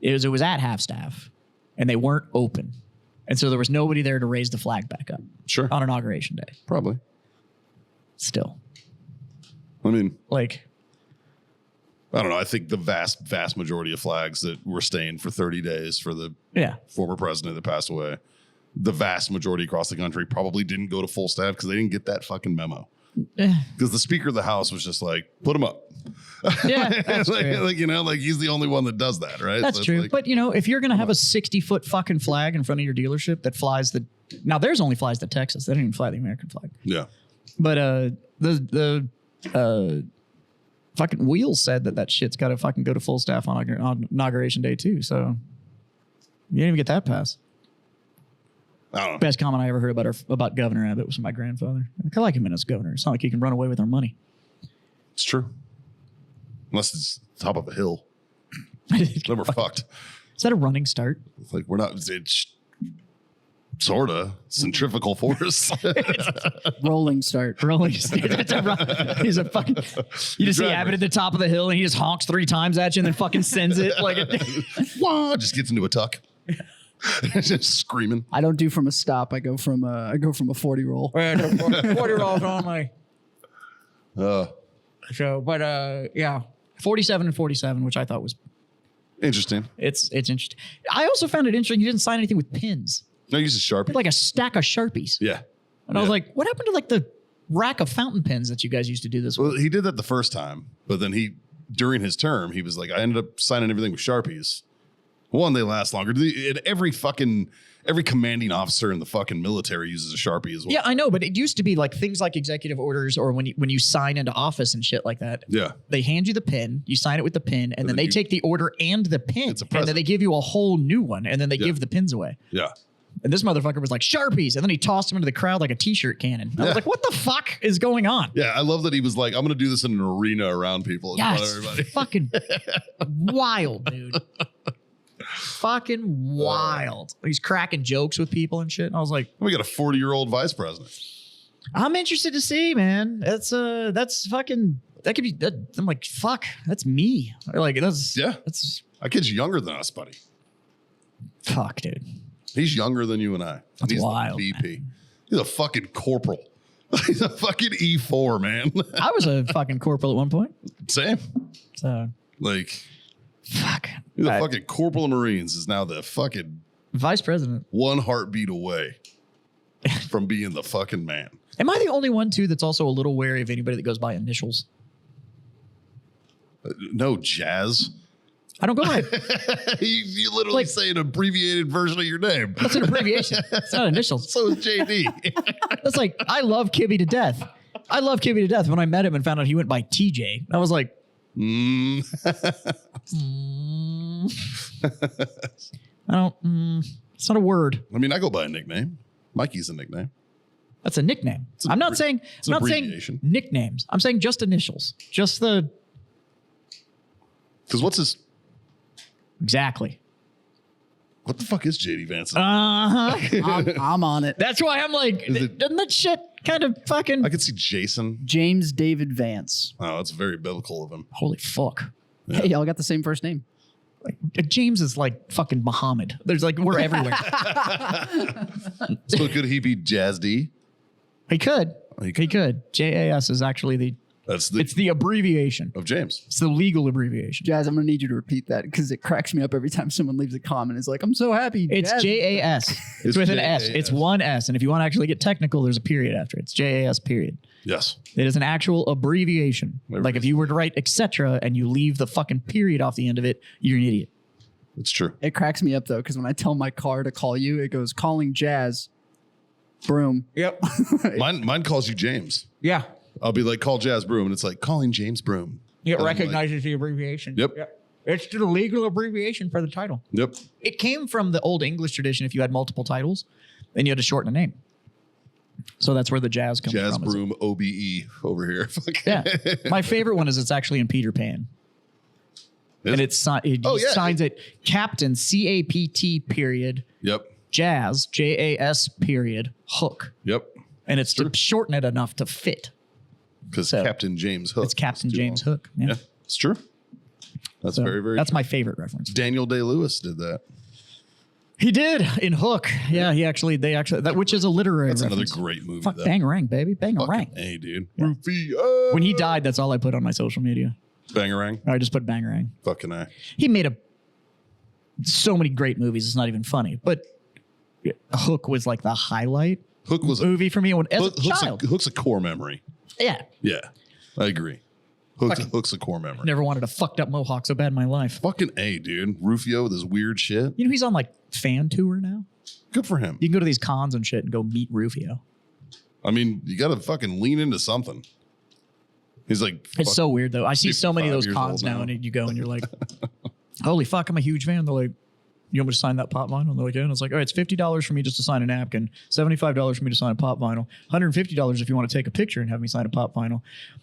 is it was at half staff and they weren't open. And so there was nobody there to raise the flag back up Sure. on inauguration day. Probably. Still, I mean, like, I don't know. I think the vast majority of flags that were staying for 30 days for the yeah. former president that passed away, the vast majority across the country probably didn't go to full staff because they didn't get that fucking memo. Because the Speaker of the House was just like, put them up. Yeah, that's like, true. he's the only one that does that, right? That's So it's true. like, But, if you're going to have a 60-foot fucking flag in front of your dealership that flies now theirs only flies the Texas. They don't even fly the American flag. yeah, But the fucking Wheels said that shit's got to fucking go to full staff on inauguration day too. So you didn't even get that pass. I don't know. Best comment I ever heard about Governor Abbott was from my grandfather. I like him as governor. It's not like he can run away with our money. It's true. Unless it's top of a hill. Is Then we're fucked. that a running start? Like we're not. Sorta. Centrifugal force. Rolling start. Rolling. He's a fucking. You just see Abbott at the top of the hill, and he just honks 3 times at you, and then fucking sends it like. Wah, just gets into a tuck. Just screaming. I don't do from a stop. I go from a 40 roll. 40 rolls only. Uh, So, but yeah, 47 and 47, which I thought was interesting. it's interesting. I also found it interesting. You didn't sign anything with pins. No, use a Sharpie. Like a stack of Sharpies. Yeah. And I was like, what happened to like the rack of fountain pens that you guys used to do this with? Well, he did that the first time, but then during his term, he was like, I ended up signing everything with Sharpies. One, they last longer. Every commanding officer in the fucking military uses a Sharpie as well. Yeah, I know, but it used to be like things like executive orders or when you sign into office and shit like that. Yeah. They hand you the pin, you sign it with the pin, and then they take the order and the pin. It's a and then present. they give you a whole new one, and then they give the pins away. Yeah. And this motherfucker was like, Sharpies. And then he tossed them into the crowd like a t-shirt cannon. I was like, what the fuck is going on? Yeah. I love that he was like, I'm going to do this in an arena around people in front of Yes, everybody. fucking wild, dude. Fucking wild. He's cracking jokes with people and shit. And I was like, We got a 40-year-old vice president. I'm interested to see, man. That's fucking. That could be. I'm like, fuck. That's me. Like that's That's That kid's younger than us, buddy. fuck, dude. He's younger than you and I. That's He's wild, the VP. He's a fucking corporal. He's a fucking E4, man. I was a fucking corporal at one point. Same. So Like, fuck. he's a fucking corporal of Marines is now the fucking Vice president. one heartbeat away from being the fucking man. Am I the only one too that's also a little wary of anybody that goes by initials? No, Jazz. I don't go by. you literally Like- say an abbreviated version of your name. That's an abbreviation. It's not initials. So is JD. That's like, I love Kibby to death. I love Kibby to death. When I met him and found out he went by TJ, I was like, I don't, it's not a word. I mean, I go by a nickname. Mikey's a nickname. That's a nickname. an I'm not abbrevi- saying, it's an I'm not saying abbreviation. nicknames. I'm saying just initials. Just the, Because what the fuck is JD Vance? I'm on it. That's why I'm like, it- doesn't that shit kind of fucking, I could see Jason. James David Vance. Oh, that's very biblical of him. holy fuck. Hey, y'all got the same first name. Like, James is like fucking Muhammad. There's like, we're everywhere. So could he be Jazz D? He could. He He could. JAS is actually That's the it's the abbreviation. of James. It's the legal abbreviation. Jazz, I'm gonna need you to repeat that because it cracks me up every time someone leaves a comment. It's like, I'm so happy. It's Jazz. JAS. It's It's with an S. JAS. It's one S. And if you want to actually get technical, there's a period after. It's JAS period. Yes. It is an actual abbreviation. Like if you were to write etc. and you leave the fucking period off the end of it, you're an idiot. It's true. It cracks me up though because when I tell my car to call you, it goes calling Jazz. Broom. Yep. Mine calls you James. Yeah. I'll be like, call Jazz Broom, and it's like calling James Broom. It And I'm like, recognizes the abbreviation. Yep. It's the legal abbreviation for the title. Yep. It came from the old English tradition. If you had multiple titles, then you had to shorten a name. So that's where the jazz comes Jazz from. Broom OBE over here. Yeah. My favorite one is it's actually in Peter Pan. And he signs it Captain CAPT period Yep. Jazz JAS period Hook. Yep. And it's to shorten it enough to fit. Because So, Captain James Hook. It's Captain is too James long. Hook. Yeah. Yeah, it's true. That's So very, very that's true. my favorite reference. Daniel Day-Lewis did that. He did in Hook. Yeah, they actually that which is a literary That's reference. another great movie. Fuck though. Bangarang, baby. Bangarang. Fucking A, dude. Rufio. When he died, that's all I put on my social media. Bangarang. I just put Bangarang. Fucking A. He made so many great movies. It's not even funny. But Hook was like the highlight Hook was movie for me as a child. Hook's a core memory. Yeah. Yeah, I agree. Hook's a core memory. Never wanted a fucked up mohawk so bad in my life. Fucking A, dude. Rufio with his weird shit. You know, he's on like fan tour now. Good for him. You can go to these cons and shit and go meet Rufio. I mean, you got to fucking lean into something. He's like, It's so weird though. I see so many of 55 those years cons old now, now. and you go and you're like, holy fuck, I'm a huge fan. They're like, you want me to sign that pop vinyl? And they're like, yeah. And it's like, all right, it's $50 for me just to sign a napkin, $75 for me to sign a pop vinyl, $150 if you want to take a picture and have me sign a pop vinyl,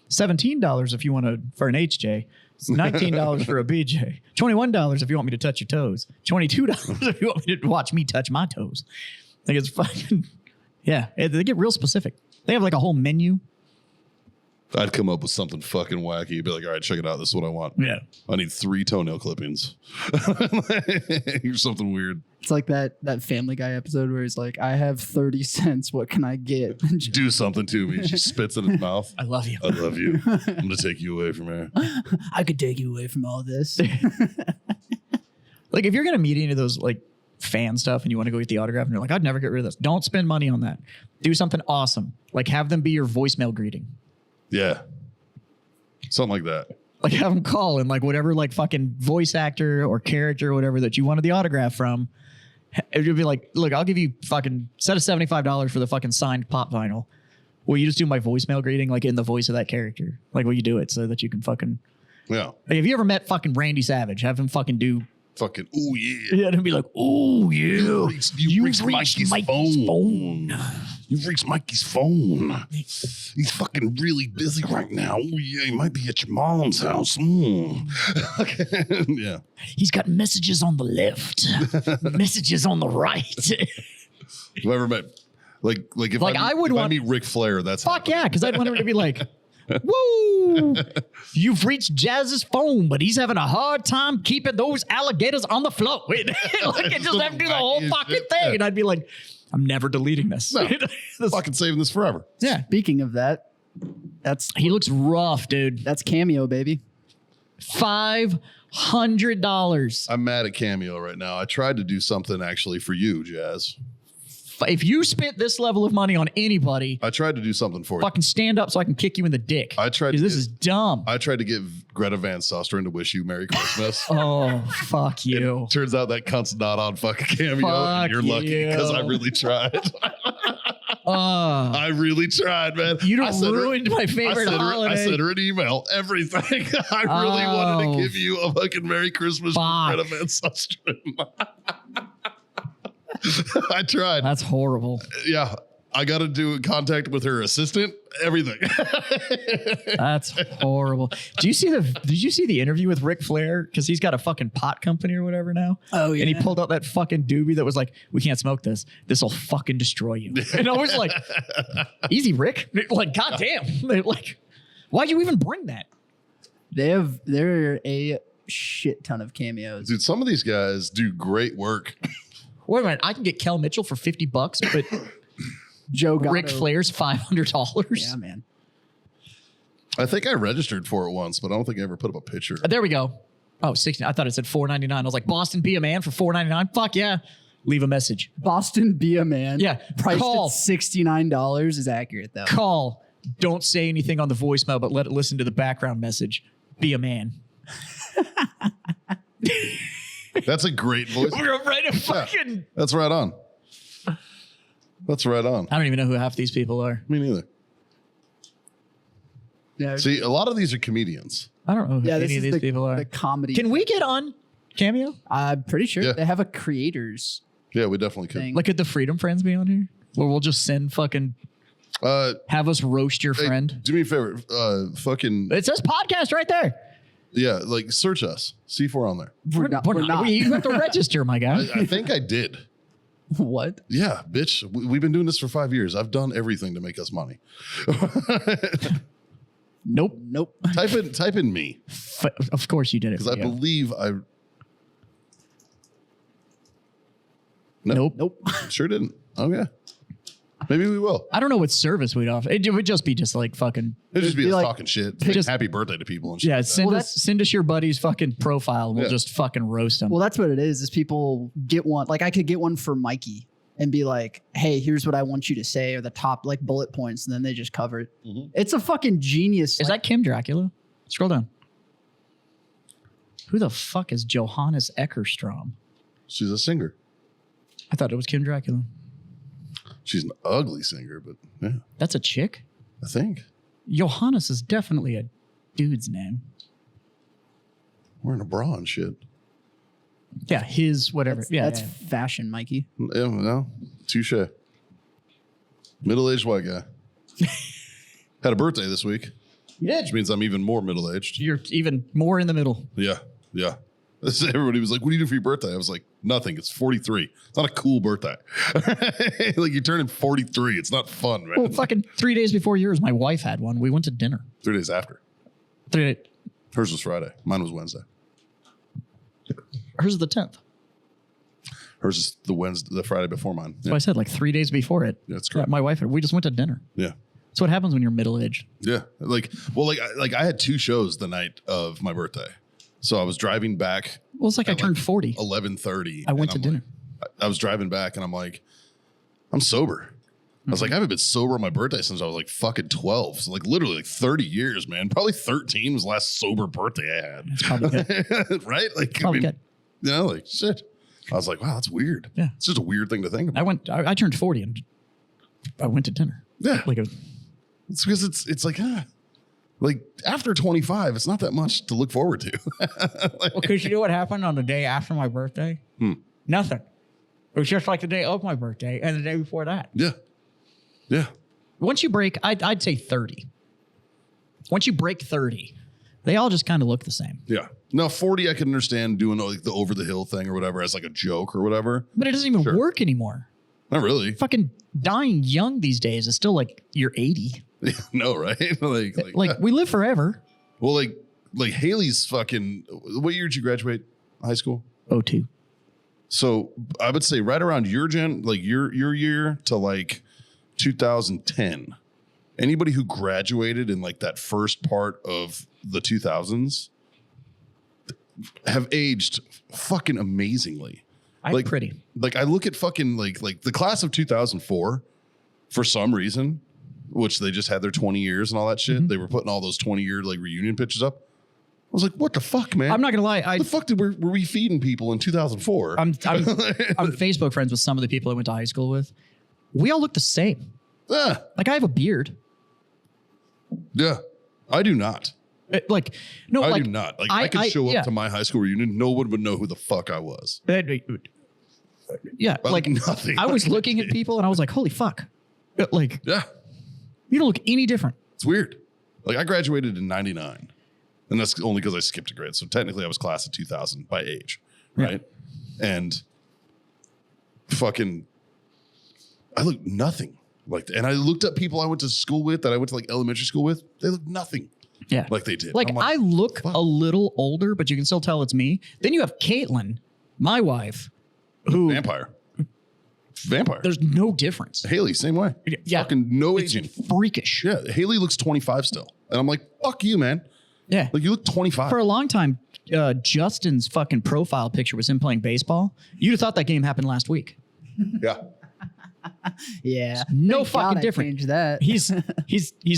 $17 if you want to for an HJ, it's $19 for a BJ, $21 if you want me to touch your toes, $22 if you want me to watch me touch my toes. Like it's fucking, yeah. They get real specific. They have like a whole menu. I'd come up with something fucking wacky. Be like, all right, check it out. This is what I want. Yeah. I need 3 toenail clippings. Here's something weird. It's like that Family Guy episode where he's like, I have 30 cents. What can I get? Do something to me. She spits in his mouth. I love you. I love you. I'm going to take you away from here. I could take you away from all this. Like if you're going to meet any of those like fan stuff and you want to go get the autograph and you're like, I'd never get rid of this. Don't spend money on that. Do something awesome. Like have them be your voicemail greeting. Yeah. Something like that. Like have them call and like whatever like fucking voice actor or character or whatever that you wanted the autograph from. You'd be like, look, I'll give you fucking set of $75 for the fucking signed pop vinyl. Will you just do my voicemail greeting like in the voice of that character? Like will you do it so that you can fucking Yeah. like have you ever met fucking Randy Savage? Have him fucking do Fucking, ooh, yeah. yeah, and be like, oh yeah. You reached Mikey's phone. You've reached Mikey's phone. He's fucking really busy right now. Oh, yeah, he might be at your mom's house. Okay. Yeah. He's got messages on the left, messages on the right. Have I ever met, like if Like, I would if want- I meet Ric Flair, that's Fuck yeah, because I'd want him to be like, woo, you've reached Jazz's phone, but he's having a hard time keeping those alligators on the floor. Like, and just have to do the whole Wackiest fucking shit. thing. And I'd be like, I'm never deleting this. No. This- fucking saving this forever. yeah. Speaking of that, He looks rough, dude. that's Cameo, baby. $500. I'm mad at Cameo right now. I tried to do something actually for you, Jazz. If you spent this level of money on anybody, I tried to do something for you. fucking stand up so I can kick you in the dick. I tried to This get- is dumb. I tried to get Greta Van Susteren to wish you Merry Christmas. Oh, fuck you. Turns out that cunt's not on fucking Cameo, Fuck and you're lucky because I you. really tried. Uh, I really tried, man. you I done sent her- ruined my favorite I holiday. sent her an email, everything. I really wanted Oh. to give you a fucking Merry Christmas from Fuck. Greta Van Susteren. I tried. That's horrible. Yeah. I got to do contact with her assistant, everything. That's horrible. Did you see the interview with Ric Flair? Because he's got a fucking pot company or whatever now. Oh, yeah. And he pulled out that fucking doobie that was like, we can't smoke this. This will fucking destroy you. And I was like, easy, Rick. Like, goddamn. Like, why'd you even bring that? There are a shit ton of cameos. Dude, some of these guys do great work. Wait a minute. I can get Kel Mitchell for $50, but Joe Gatto. Ric Flair's $500. Yeah, man. I think I registered for it once, but I don't think I ever put up a picture. There we go. Oh, 60. I thought it said $4.99. I was like, Boston, be a man for $4.99. Fuck yeah. Leave a message. Boston, be a man. Yeah, Priced call. at $69 is accurate, though. Call. Don't say anything on the voicemail, but let it listen to the background message. Be a man. That's a great voice. We're right at fucking. That's right on. That's right on. I don't even know who half these people are. Me neither. Yeah, See, a lot of these are comedians. I don't know who yeah, any this of is these people the are. comedy. Can we get on Cameo? I'm pretty sure Yeah. they have a creators Yeah, we definitely could. thing. Like, could the Freedom Friends be on here? Where we'll just send fucking, have us roast your Hey, friend. do me a favor. Fucking, It says podcast right there. yeah, like search us. C4 on there. We're not. You have to register, my guy. I think I did. What? Yeah, bitch. We've been doing this for 5 years. I've done everything to make us money. Nope. Nope. Type in me Of course you did it. because I Leo. believe I Nope. Nope. sure didn't. Okay, maybe we will. I don't know what service we'd offer. It would just be just like fucking. It'll just be be us like- talking shit. Saying just- happy birthday to people and shit. Yeah, like that. send Well, us your buddy's fucking profile. And we'll Yeah. just fucking roast them. Well, that's what it is people get one. Like, I could get one for Mikey and be like, hey, here's what I want you to say, or the top, like, bullet points, and then they just cover it. Mhm. It's a fucking genius. Is that Kim Dracula? Scroll down. Who the fuck is Johannes Eckerstrom? She's a singer. I thought it was Kim Dracula. She's an ugly singer, but yeah, That's a chick? I think Johannes is definitely a dude's name. wearing a bra and shit. Yeah, his whatever. That's yeah. fashion, Mikey. Yeah, no, touche. Middle-aged white guy. Had a birthday this week, You did. which means I'm even more middle-aged. You're even more in the middle. Yeah, yeah. Everybody was like, what do you do for your birthday? I was like, nothing. It's 43. It's not a cool birthday. Like you're turning 43. It's not fun, man. Well, fucking 3 days before yours, my wife had one. We went to dinner. 3 days after. 3 days. Hers was Friday. Mine was Wednesday. Hers is the 10th. Hers is the Friday before mine. So Yeah, I said like 3 days before it. that's correct. My wife, we just went to dinner. Yeah. That's what happens when you're middle-aged. Yeah. Like I had 2 shows the night of my birthday. So I was driving back Well, it's like I turned 40. 11:30. I went to dinner. I was driving back and I'm like, I'm sober. I was like, I haven't been sober on my birthday since I was like fucking 12. So like literally like 30 years, man. Probably 13 was the last sober birthday I had. It's probably good. Right? Like, Probably good. you know, like shit. I was like, wow, that's weird. Yeah. It's just a weird thing to think about. I turned 40 and I went to dinner. Yeah. Like It's because it's like after 25, it's not that much to look forward to. because you know what happened on the day after my birthday? Nothing. It was just like the day of my birthday and the day before that. Yeah. Yeah. Once you break, I'd say 30. Once you break 30, they all just kind of look the same. Yeah. Now 40, I can understand doing like the over the hill thing or whatever as like a joke or whatever. But it doesn't even Sure. work anymore. Not really. Fucking dying young these days is still like you're 80. No, right? Like we live forever. well, like Haley's fucking. What year did you graduate high school? 02. So I would say right around your your year to like 2010. Anybody who graduated in like that first part of the 2000s have aged fucking amazingly. I'm Like- pretty. Like I look at fucking like the class of 2004 for some reason, which they just had their 20 years and all that shit. Mm-hmm. They were putting all those 20-year like reunion pictures up. I was like, what the fuck, man? I'm not gonna lie. What the fuck were we feeding people in 2004? I'm Facebook friends with some of the people I went to high school with. We all look the same. Ah, Like I have a beard. yeah, I do not. Like no, I like do not. Like I could show up yeah. to my high school reunion, no one would know who the fuck I was. Yeah, like nothing. I was looking at people and I was like, holy fuck. Like Yeah, you don't look any different. it's weird. Like I graduated in 99. And that's only because I skipped a grade. So technically I was class of 2000 by age. Right. And fucking, I look nothing like that. And I looked up people I went to school with that I went to like elementary school with. They look nothing Yeah. like they did. Like I'm I look fuck. a little older, but you can still tell it's me. Then you have Caitlin, my wife, who Vampire. there's no difference. Haley, same way. Yeah. Fucking no It's aging. freakish. Yeah. Haley looks 25 still. And I'm like, fuck you, man. Yeah. Like you look 25. For a long time, Justin's fucking profile picture was him playing baseball. You'd have thought that game happened last week. Yeah. Yeah. No Thank fucking God I different. changed that. He's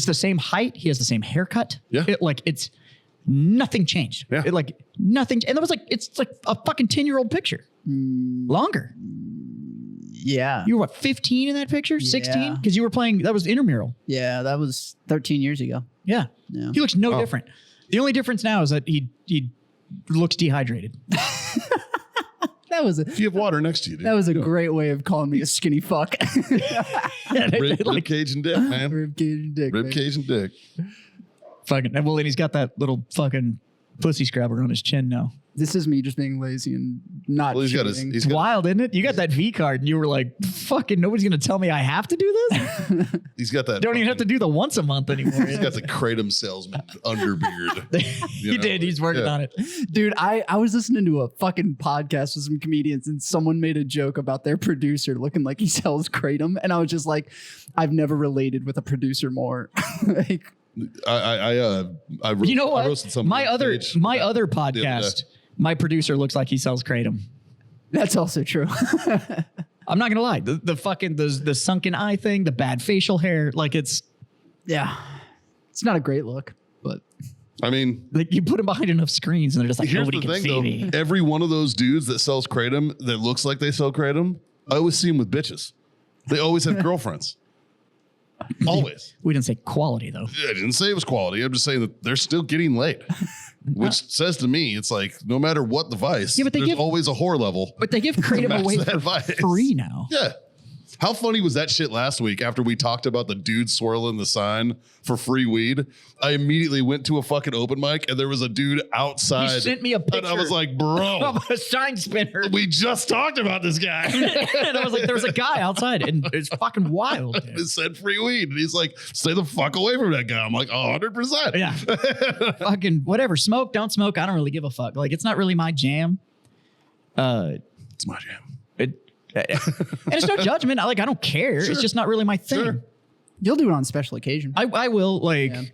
the same height. He has the same haircut. Yeah. It's nothing changed. Yeah. Nothing. And that was it's like a fucking 10-year-old picture. Longer. Yeah. You were what, 15 in that picture? 16? Yeah. Because you were playing, that was intramural. Yeah, that was 13 years ago. Yeah. Yeah. He looks no Oh. different. The only difference now is that he looks dehydrated. That was a If you have water next to you, dude. that was a great way of calling me a skinny fuck. Rib cage and dick, man. Rib cage and dick. Rib man. cage and dick. Fucking, well, and he's got that little fucking pussy scrubber on his chin now. This is me just being lazy and not Well, he's got his. cheating. He's It's got, wild, isn't it? You got that V card and you were like, fucking nobody's going to tell me I have to do this? he's got that. Don't even have to do the once a month anymore. He's got the kratom salesman underbeard. He know, did. He's working yeah. on it. Dude, I was listening to a fucking podcast with some comedians and someone made a joke about their producer looking like he sells kratom. And I was just like, I've never related with a producer more. Like, I You know what? roasted something My on other stage. podcast, my producer looks like he sells kratom. that's also true. I'm not gonna lie. The fucking the sunken eye thing, the bad facial hair, like it's Yeah. It's not a great look, but I mean, like you put him behind enough screens and they're just like here's nobody the can thing see though. me. Every one of those dudes that sells kratom that looks like they sell kratom, I always see them with bitches. They always have girlfriends. Always. We didn't say quality though. I didn't say it was quality. I'm just saying that they're still getting laid, which says to me, it's like no matter what the vice, Yeah, but they there's give- always a whore level. But they give kratom match away that for vice. free now. Yeah. How funny was that shit last week after we talked about the dude swirling the sign for free weed? I immediately went to a fucking open mic and there was a dude outside. He sent me a picture. And I was like, bro, of a sign spinner. we just talked about this guy. And I was like, there's a guy outside and it's fucking wild. Dude. It said free weed. And he's like, stay the fuck away from that guy. I'm like, 100%. Yeah. Fucking whatever. Smoke, don't smoke. I don't really give a fuck. Like, it's not really my jam. It's my jam. And it's no judgment. I don't care. Sure. It's just not really my thing. Sure. You'll do it on special occasion. I will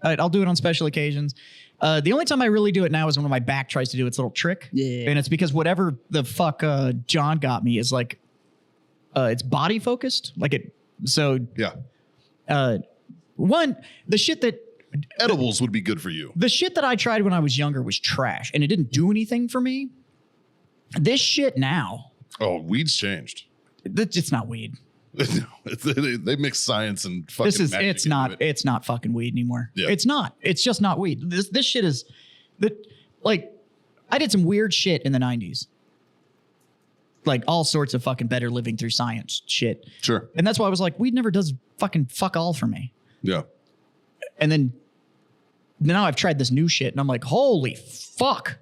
I'll do it on special occasions. The only time I really do it now is when my back tries to do its little trick. Yeah. And it's because whatever the fuck John got me is like it's body focused. Yeah. One, the shit that Edibles would be good for you. the shit that I tried when I was younger was trash and it didn't do anything for me. This shit now, Oh, weed's changed. it's not weed. No, they mix science and fucking. It's not fucking weed anymore. Yeah. It's not. It's just not weed. This shit is I did some weird shit in the 90s. Like all sorts of fucking better living through science shit. Sure. And that's why I was like, weed never does fucking fuck all for me. Yeah. And then now I've tried this new shit and I'm like, holy fuck.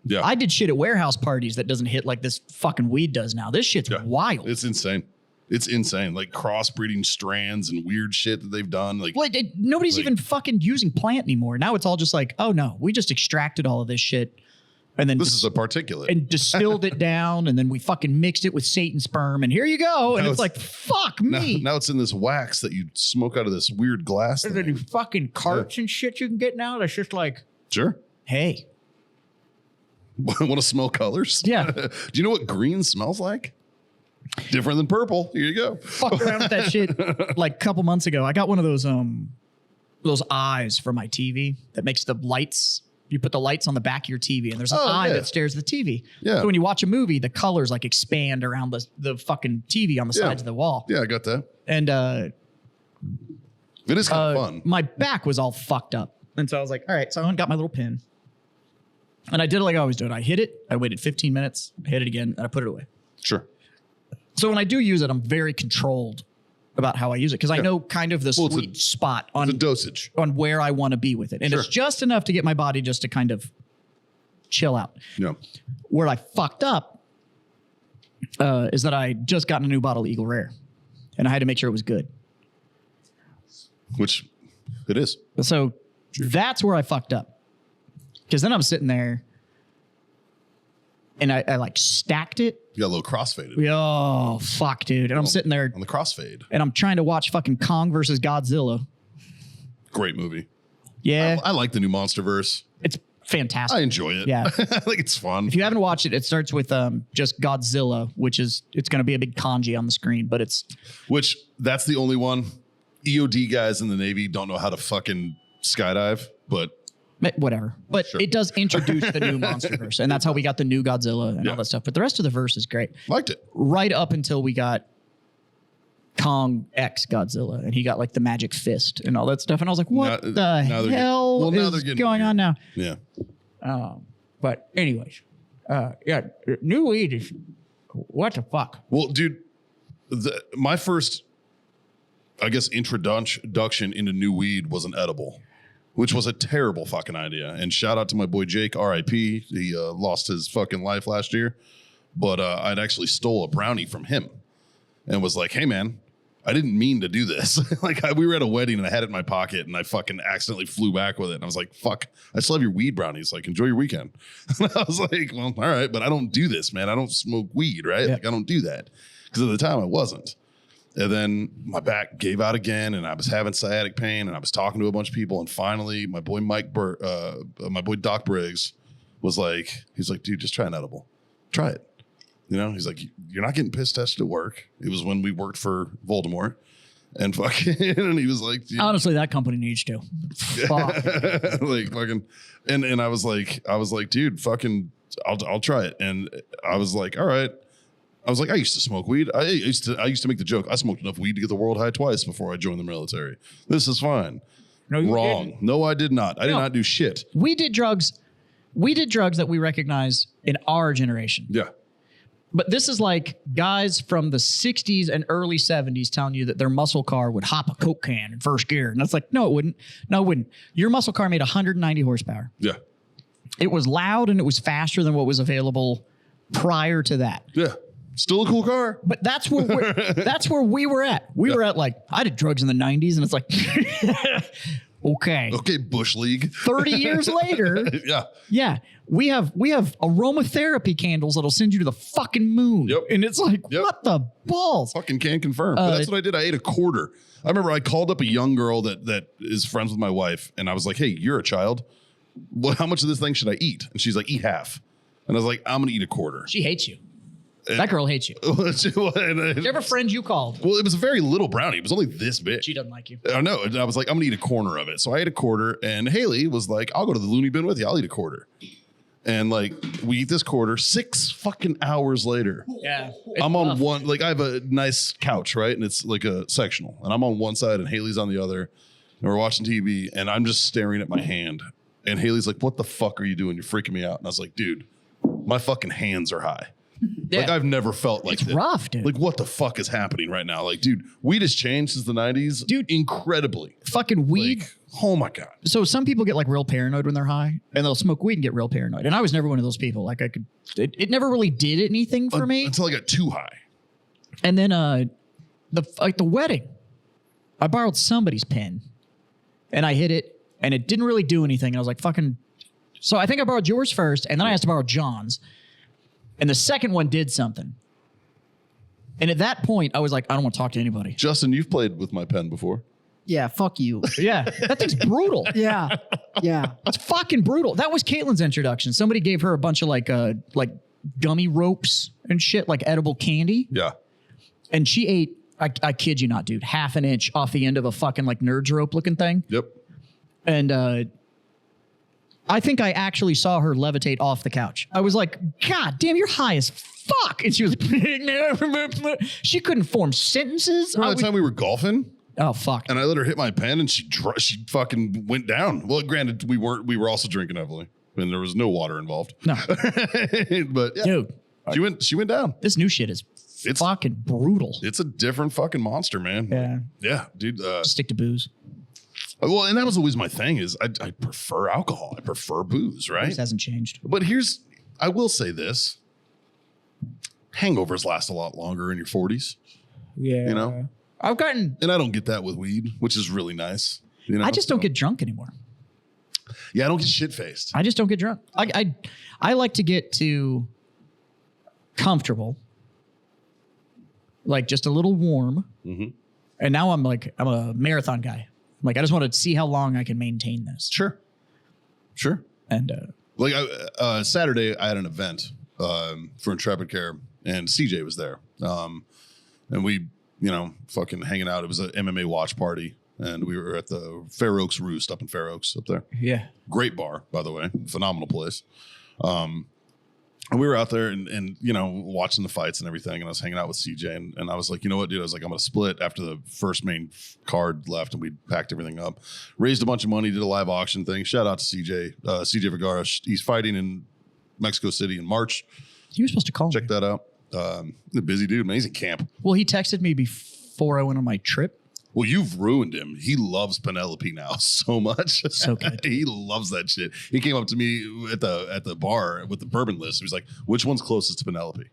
Yeah. I did shit at warehouse parties that doesn't hit like this fucking weed does now. This shit's Yeah. wild. It's insane. It's insane. Like crossbreeding strands and weird shit that they've done. Like, Nobody's even fucking using plant anymore. Now it's all just like, oh no, we just extracted all of this shit and then this is a particulate. and distilled it down and then we fucking mixed it with Satan sperm and here you go. And Now it's like, fuck me. now it's in this wax that you smoke out of this weird glass And then thing. you fucking carts and shit you can get now. That's just like, Sure. hey. Want to smell colors? Yeah. Do you know what green smells like? Different than purple. Here you go. Fucked around with that shit like a couple months ago. I got one of those eyes for my TV that makes the lights. You put the lights on the back of your TV and there's an eye that stares at the TV. Yeah. So when you watch a movie, the colors like expand around the fucking TV on the sides of the wall. Yeah, I got that. And It is kind of fun. my back was all fucked up. And so I was like, all right, so I went and got my little pin. And I did it like I always do it. I hit it, I waited 15 minutes, hit it again, and I put it away. Sure. So when I do use it, I'm very controlled about how I use it because I know kind of the Well, it's sweet spot The on dosage. where I want to be with it. And Sure. it's just enough to get my body just to kind of chill out. Yeah. Where I fucked up is that I just got a new bottle of Eagle Rare and I had to make sure it was good. Which it is. So that's where I fucked up. Because then I'm sitting there and I like stacked it. You got a little crossfaded Oh, fuck, dude. And I'm sitting there on the crossfade. and I'm trying to watch fucking Kong versus Godzilla. Great movie. Yeah, I like the new Monsterverse. it's fantastic. I enjoy it. Yeah. I think it's fun. If you haven't watched it, it starts with just Godzilla, which is it's going to be a big kanji on the screen, but it's Which that's the only one. EOD guys in the Navy don't know how to fucking skydive, but whatever. But Sure. it does introduce the new MonsterVerse, and that's how we got the new Godzilla and Yeah. all that stuff. But the rest of the verse is great, liked it. right up until we got Kong X Godzilla, and he got like the magic fist and all that stuff. And I was like, what Now- the now they're hell getting- well, now they're is getting going on now? Yeah. But anyways, yeah, new weed is what the fuck. Well, dude, my first, I guess, introduction into new weed was an edible, which was a terrible fucking idea. And shout out to my boy Jake, R.I.P. He lost his fucking life last year. But I'd actually stole a brownie from him and was like, hey, man, I didn't mean to do this. We were at a wedding and I had it in my pocket and I fucking accidentally flew back with it. And I was like, fuck, I still have your weed brownies. Like, enjoy your weekend. And I was like, well, all right, but I don't do this, man. I don't smoke weed, right? Yeah. Like, I don't do that. Because at the time I wasn't. And then my back gave out again and I was having sciatic pain and I was talking to a bunch of people. And finally, my boy my boy Doc Briggs was like, he's like, dude, just try an edible. Try it. You know, he's like, you're not getting piss tested at work. It was when we worked for Voldemort. And fucking, and he was like, dude, Honestly, that company needs to. Fuck. like fucking, and I was like, dude, fucking, I'll try it. And I was like, all right. I was like, I used to smoke weed. I used to make the joke. I smoked enough weed to get the world high twice before I joined the military. This is fine. No, you Wrong. didn't. No, I did not. I did No. not do shit. We did drugs. We did drugs that we recognize in our generation. Yeah. But this is like guys from the 60s and early 70s telling you that their muscle car would hop a Coke can in first gear. And it's like, no, it wouldn't. No, it wouldn't. Your muscle car made 190 horsepower. Yeah. It was loud and it was faster than what was available prior to that. Yeah. Still a cool car. But that's where that's where we were at. We were at like, I did drugs in the 90s, and it's like, okay. Okay, Bush League. 30 years later, Yeah. we have aromatherapy candles that'll send you to the fucking moon. Yep. And it's like, Yep. what the balls? Fucking can confirm. But that's what I did. I ate a quarter. I remember I called up a young girl that is friends with my wife, and I was like, hey, you're a child. Well, how much of this thing should I eat? And she's like, eat half. And I was like, I'm going to eat a quarter. She hates you. That girl hates you. Did you have a friend you called? Well, it was a very little brownie. It was only this big. She doesn't like you. I know. And I was like, I'm going to eat a corner of it. So I ate a quarter, and Haley was like, I'll go to the loony bin with you. I'll eat a quarter. And like, we eat this quarter 6 fucking hours later. Yeah. I'm on one, like I have a nice couch, right? And it's like a sectional, and I'm on one side and Haley's on the other, and we're watching TV, and I'm just staring at my hand. And Haley's like, what the fuck are you doing? You're freaking me out. And I was like, dude, my fucking hands are high. Yeah. Like I've never felt like It's this. rough, dude. Like what the fuck is happening right now? Like, dude, weed has changed since the 90s. Dude. Incredibly. Fucking weed. Like, oh my God. So some people get like real paranoid when they're high, and they'll smoke weed and get real paranoid. And I was never one of those people. Like it never really did anything for me. Until I got too high. And then the wedding, I borrowed somebody's pen, and I hit it, and it didn't really do anything. And I was like, fucking. So I think I borrowed yours first, and then I asked to borrow John's, and the second one did something. And at that point, I was like, I don't want to talk to anybody. Justin, you've played with my pen before. Yeah, fuck you. Yeah, that thing's brutal. Yeah. Yeah. It's fucking brutal. That was Caitlin's introduction. Somebody gave her a bunch of like gummy ropes and shit, like edible candy. Yeah. And she ate, I kid you not, dude, half an inch off the end of a fucking like Nerds rope looking thing. Yep. And I think I actually saw her levitate off the couch. I was like, God damn, you're high as fuck. And she was like, she couldn't form sentences. Remember that time we were golfing? Oh, fuck. And I let her hit my pen, and she fucking went down. Well, granted, we were also drinking heavily, and there was no water involved. No. But yeah, Dude, she went down. this new shit is fucking brutal. It's a different fucking monster, man. Yeah. Yeah, dude. Stick to booze. Well, and that was always my thing is I prefer alcohol. I prefer booze, right? This hasn't changed. But I will say this. Hangovers last a lot longer in your 40s. Yeah. You know? I've gotten, And I don't get that with weed, which is really nice. You know? I just don't get drunk anymore. Yeah, I don't get shit-faced. I just don't get drunk. I like to get to comfortable, like just a little warm. Mhm. And now I'm a marathon guy. Like, I just want to see how long I can maintain this. Sure. And Like Saturday, I had an event for Intrepid Care, and CJ was there. And we, fucking hanging out. It was an MMA watch party, and we were at the Fair Oaks Roost up in Fair Oaks up there. yeah, Great bar, by the way. Phenomenal place. And we were out there and watching the fights and everything. And I was hanging out with CJ, and I was like, you know what, dude? I was like, I'm going to split after the first main card left, and we packed everything up. Raised a bunch of money, did a live auction thing. Shout out to CJ Vergara. He's fighting in Mexico City in March. you were supposed to call Check me. that out. The busy dude, man. He's in camp. Well, he texted me before I went on my trip. Well, you've ruined him. He loves Penelope now so much. So good. He loves that shit. He came up to me at the bar with the bourbon list. He was like, which one's closest to Penelope?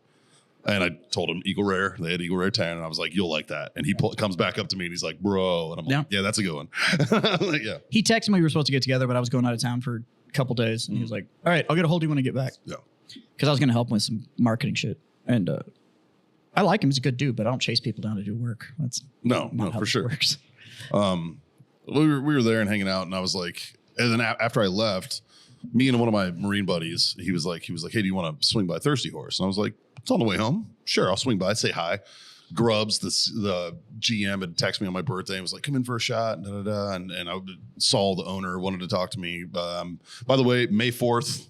And I told him Eagle Rare. They had Eagle Rare 10. And I was like, you'll like that. And he comes back up to me and he's like, bro. And I'm like, yeah, that's a good one. Like, yeah. He texted me we were supposed to get together, but I was going out of town for a couple days. And he was like, all right, I'll get a hold of you when I get back. Yeah. Because I was going to help him with some marketing shit. And I like him. He's a good dude, but I don't chase people down to do work. That's No, not how for this sure. works. We were there and hanging out, and I was like, and then after I left, me and one of my Marine buddies, he was like, hey, do you want to swing by Thirsty Horse? And I was like, it's on the way home. Sure, I'll swing by, say hi. Grubbs, the GM, had texted me on my birthday and was like, come in for a shot, and I saw the owner wanted to talk to me. By the way, May 4th,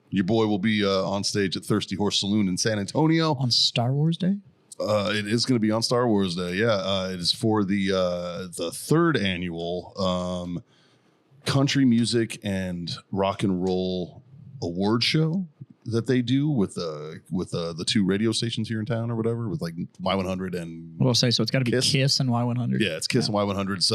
your boy will be on stage at Thirsty Horse Saloon in San Antonio. On Star Wars Day? It is going to be on Star Wars Day. Yeah, it is for the third annual Country Music and Rock and Roll Award Show. that they do with the two radio stations here in town or whatever, with like Y100 and We'll say so. It's got to be Kiss. Kiss and Y100. yeah, it's Kiss and Y100's.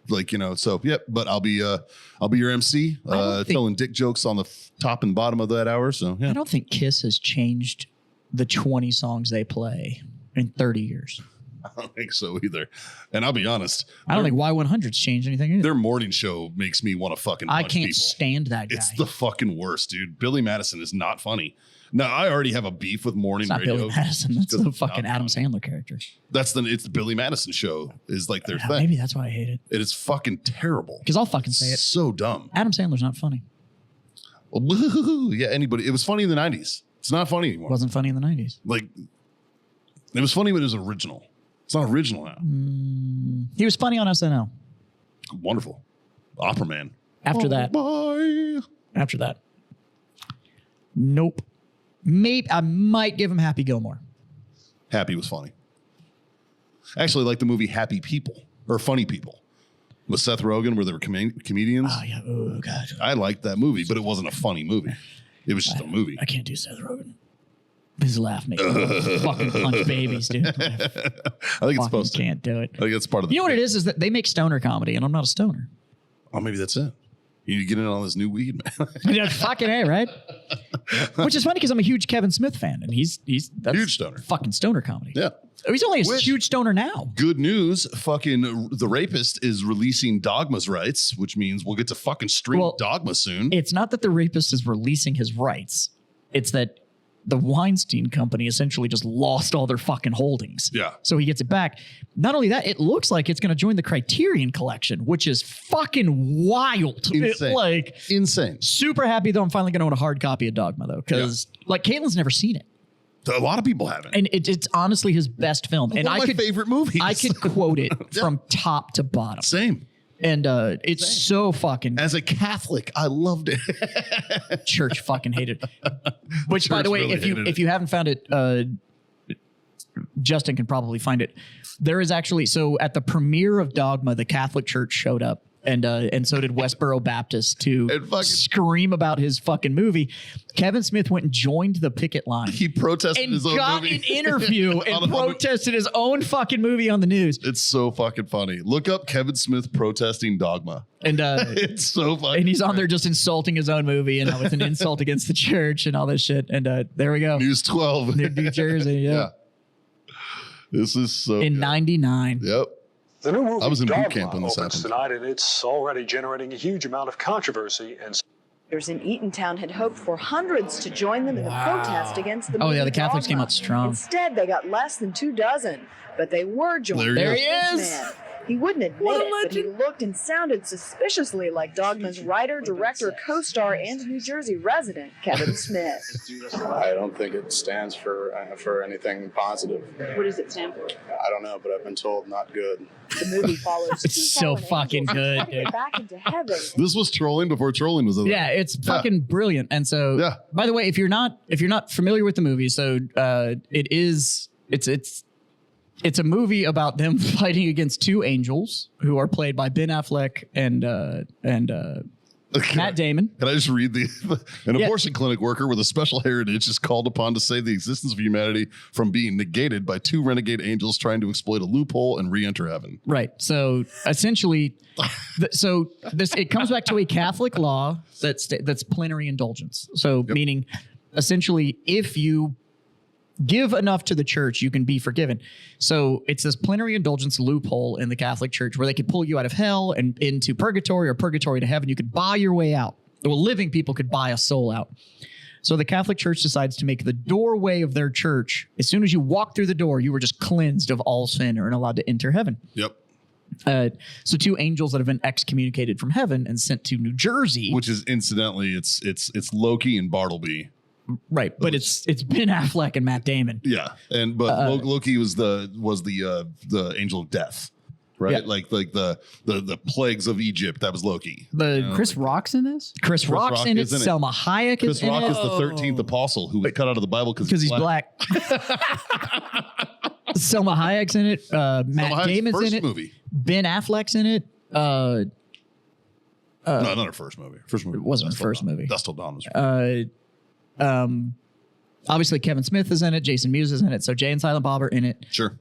Like, you know, so yeah, but I'll be your MC, don't think- telling dick jokes on the top and bottom of that hour. So yeah, I don't think Kiss has changed the 20 songs they play in 30 years. I don't think so either. And I'll be honest, I don't think Y100's changed anything either. their morning show makes me want to fucking punch I can't people. stand that guy. It's the fucking worst, dude. Billy Madison is not funny. Now, I already have a beef with morning It's not radio. Billy Madison. That's because the it's fucking not Adam funny. Sandler character. It's the Billy Madison show is like their Yeah, thing. maybe that's why I hate it. It is fucking terrible. Because I'll fucking say it. So dumb. Adam Sandler's not funny. Yeah, anybody. It was funny in the 90s. It's not funny anymore. Wasn't funny in the 90s. Like, it was funny when it was original. It's not original now. He was funny on SNL. Wonderful. Opera Man. After that. Bye. After that. Nope. Maybe I might give him Happy Gilmore. Happy was funny. Actually, like the movie Happy People or Funny People with Seth Rogen, where they were comedians. Oh yeah. Oh god. I liked that movie, but it wasn't a funny movie. It was just a movie. I can't do Seth Rogen. His laugh makes me fucking punch babies, dude. I think it's supposed to. Can't do it. I think it's part of the. You know what it is that they make stoner comedy, and I'm not a stoner. Oh, maybe that's it. You need to get in on this new weed, man. Yeah, fucking A, right? Which is funny because I'm a huge Kevin Smith fan, and he's that's Huge stoner. fucking stoner comedy. Yeah. He's only a Which- huge stoner now. Good news, fucking The Rapist is releasing Dogma's rights, which means we'll get to fucking stream Well, Dogma soon. It's not that the rapist is releasing his rights; it's that the Weinstein Company essentially just lost all their fucking holdings. Yeah. So he gets it back. Not only that, it looks like it's going to join the Criterion Collection, which is fucking wild. Insane. Like, Insane. super happy though. I'm finally going to own a hard copy of Dogma though, because like Caitlin's never seen it, A lot of people haven't. and it's honestly his best film. And One of I my could favorite movies. I could quote it from top to bottom, Same. and it's so fucking As a Catholic, I loved it. church fucking hated it. Which, by Church the way, really hated if you haven't found it, Justin can probably find it. There is actually, so at the premiere of Dogma, the Catholic Church showed up, and so did Westboro Baptist to And fucking- scream about his fucking movie. Kevin Smith went and joined the picket line He protested and his own got movie. an interview On and a movie. protested his own fucking movie on the news. It's so fucking funny. Look up Kevin Smith protesting Dogma. And It's so funny. and he's on there just insulting his own movie and with an insult against the church and all this shit. And there we go. News 12. New Jersey, yeah. This is so In good. '99. Yep. The new movie I was in boot Dogma camp when this opens happened. tonight, and it's already generating a huge amount of controversy and Leaders in Eatontown had hoped for hundreds to join them in the protest against the Oh, yeah, movie the Catholics came Dogma. out strong. Instead, they got less than 24, but they were joined. There he by is. this man. He wouldn't admit What a it, but he looked and sounded suspiciously like Dogma's writer, director, co-star, and New Jersey resident, Kevin Smith. I don't think it stands for anything positive. What does it stand for? I don't know, but I've been told not good. The movie follows It's two so fallen fucking angels good, trying to get dude. back into heaven. This was trolling before trolling was a Yeah, it's fucking brilliant. And so, Yeah. by the way, if you're not familiar with the movie, so it's a movie about them fighting against two angels who are played by Ben Affleck and Matt Damon. Can I just read an Yeah. abortion clinic worker with a special heritage is called upon to save the existence of humanity from being negated by two renegade angels trying to exploit a loophole and re-enter heaven. Right. So essentially, it comes back to a Catholic law that's plenary indulgence. So meaning, essentially, if you give enough to the church, you can be forgiven. So it's this plenary indulgence loophole in the Catholic Church where they could pull you out of hell and into purgatory or purgatory to heaven. You could buy your way out. Well, living people could buy a soul out. So the Catholic Church decides to make the doorway of their church, as soon as you walk through the door, you were just cleansed of all sin and allowed to enter heaven. Yep. So two angels that have been excommunicated from heaven and sent to New Jersey. Which is incidentally, it's Loki and Bartleby. Right, but it's Ben Affleck and Matt Damon. Yeah, but Loki was the angel of death, right? Yeah. Like the plagues of Egypt. That was Loki. Chris Rock's in this? Chris Rock's Rock in it. is in it. Selma Hayek Chris is in Rock it. is the 13th apostle who was cut out of the Bible because he's black. Selma Hayek's in it. Matt Hayek's Damon's first in it. movie. Ben Affleck's in it. No, not her first movie. First movie It wasn't her Dust Till first Dawn. movie. Dust Till Dawn was. Obviously, Kevin Smith is in it. Jason Mewes is in it. So Jay and Silent Bob are in it. Sure.